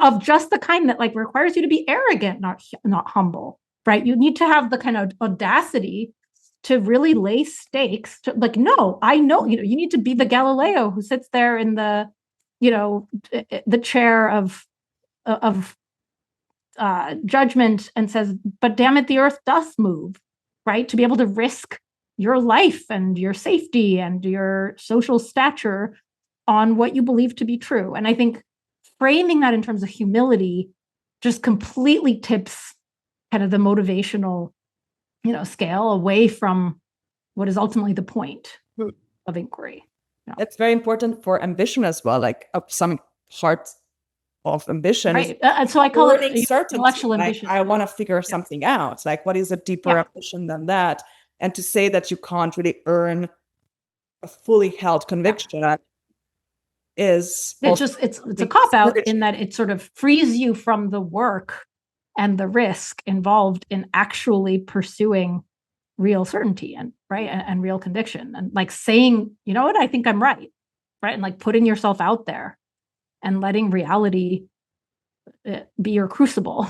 of just the kind that like requires you to be arrogant, not humble, right? You need to have the kind of audacity to really lay stakes to, like, no, I know, you need to be the Galileo who sits there in the, the chair of judgment and says, but damn it, the earth does move, right? To be able to risk your life and your safety and your social stature on what you believe to be true. And I think framing that in terms of humility just completely tips kind of the motivational, scale away from what is ultimately the point of inquiry. It's very important for ambition as well, like some parts of ambition. Right. And so I call it intellectual ambition. I want to figure something out. Like, what is a deeper ambition than that? And to say that you can't really earn a fully held conviction is it's a cop out in that it sort of frees you from the work and the risk involved in actually pursuing real certainty and real conviction, and like saying, you know what, I think I'm right, and like putting yourself out there and letting reality be your crucible.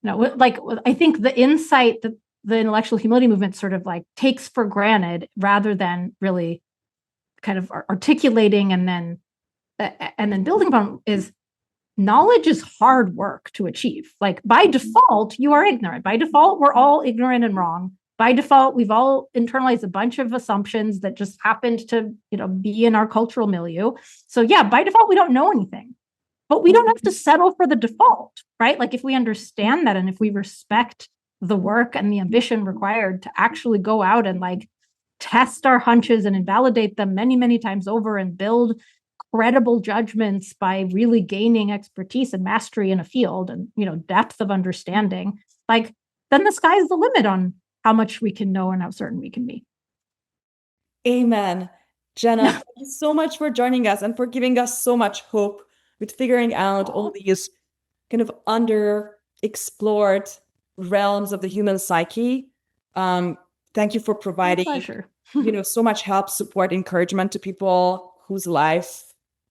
Like I think the insight that the intellectual humility movement sort of like takes for granted, rather than really kind of articulating and then building upon, is knowledge is hard work to achieve. Like by default, you are ignorant. By default, we're all ignorant and wrong. By default, we've all internalized a bunch of assumptions that just happened to, be in our cultural milieu. So yeah, by default, we don't know anything, but we don't have to settle for the default, right? Like if we understand that, and if we respect the work and the ambition required to actually go out and like test our hunches and invalidate them many, many times over, and build credible judgments by really gaining expertise and mastery in a field and, depth of understanding, like then the sky's the limit on how much we can know and how certain we can be. Amen. Gena, thank you so much for joining us and for giving us so much hope with figuring out all these kind of underexplored realms of the human psyche. Thank you for providing, so much help, support, encouragement to people whose life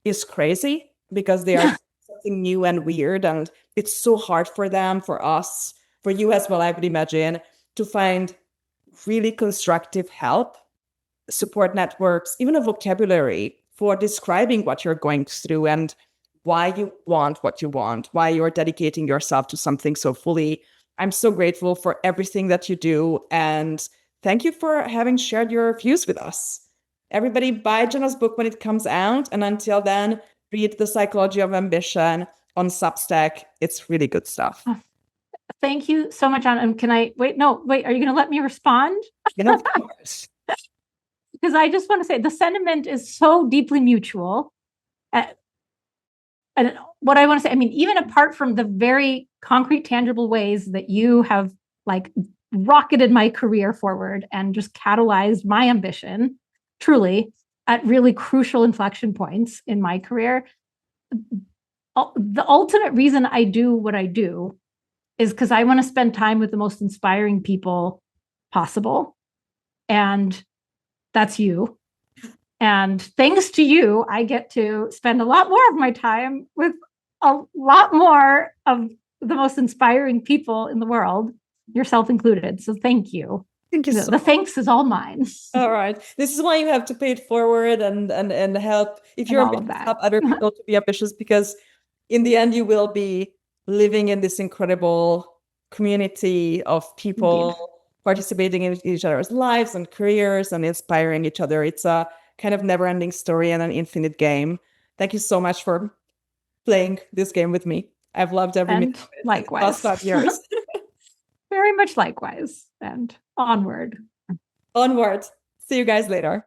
is crazy because they are something new and weird, and it's so hard for them, for us, for you as well, I would imagine, to find really constructive help, support networks, even a vocabulary for describing what you're going through and why you want what you want, why you're dedicating yourself to something so fully. I'm so grateful for everything that you do, and thank you for having shared your views with us. Everybody, buy Gena's book when it comes out, and until then, read The Psychology of Ambition on Substack. It's really good stuff. Thank you so much, Anna. Can I wait? No, wait. Are you going to let me respond? Of course. Because I just want to say the sentiment is so deeply mutual. And what I want to say, I mean, even apart from the very concrete, tangible ways that you have like rocketed my career forward and just catalyzed my ambition, truly at really crucial inflection points in my career, the ultimate reason I do what I do is because I want to spend time with the most inspiring people possible. And that's you. And thanks to you, I get to spend a lot more of my time with a lot more of the most inspiring people in the world, yourself included. So thank you. Thank you so the thanks is all mine. All right. This is why you have to pay it forward and help, if you're ambitious, help other people to be ambitious, because in the end, you will be living in this incredible community of people participating in each other's lives and careers and inspiring each other. It's a kind of never-ending story and an infinite game. Thank you so much for playing this game with me. I've loved every minute of it. Likewise. The last 5 years. Very much likewise. And onward. Onward. See you guys later.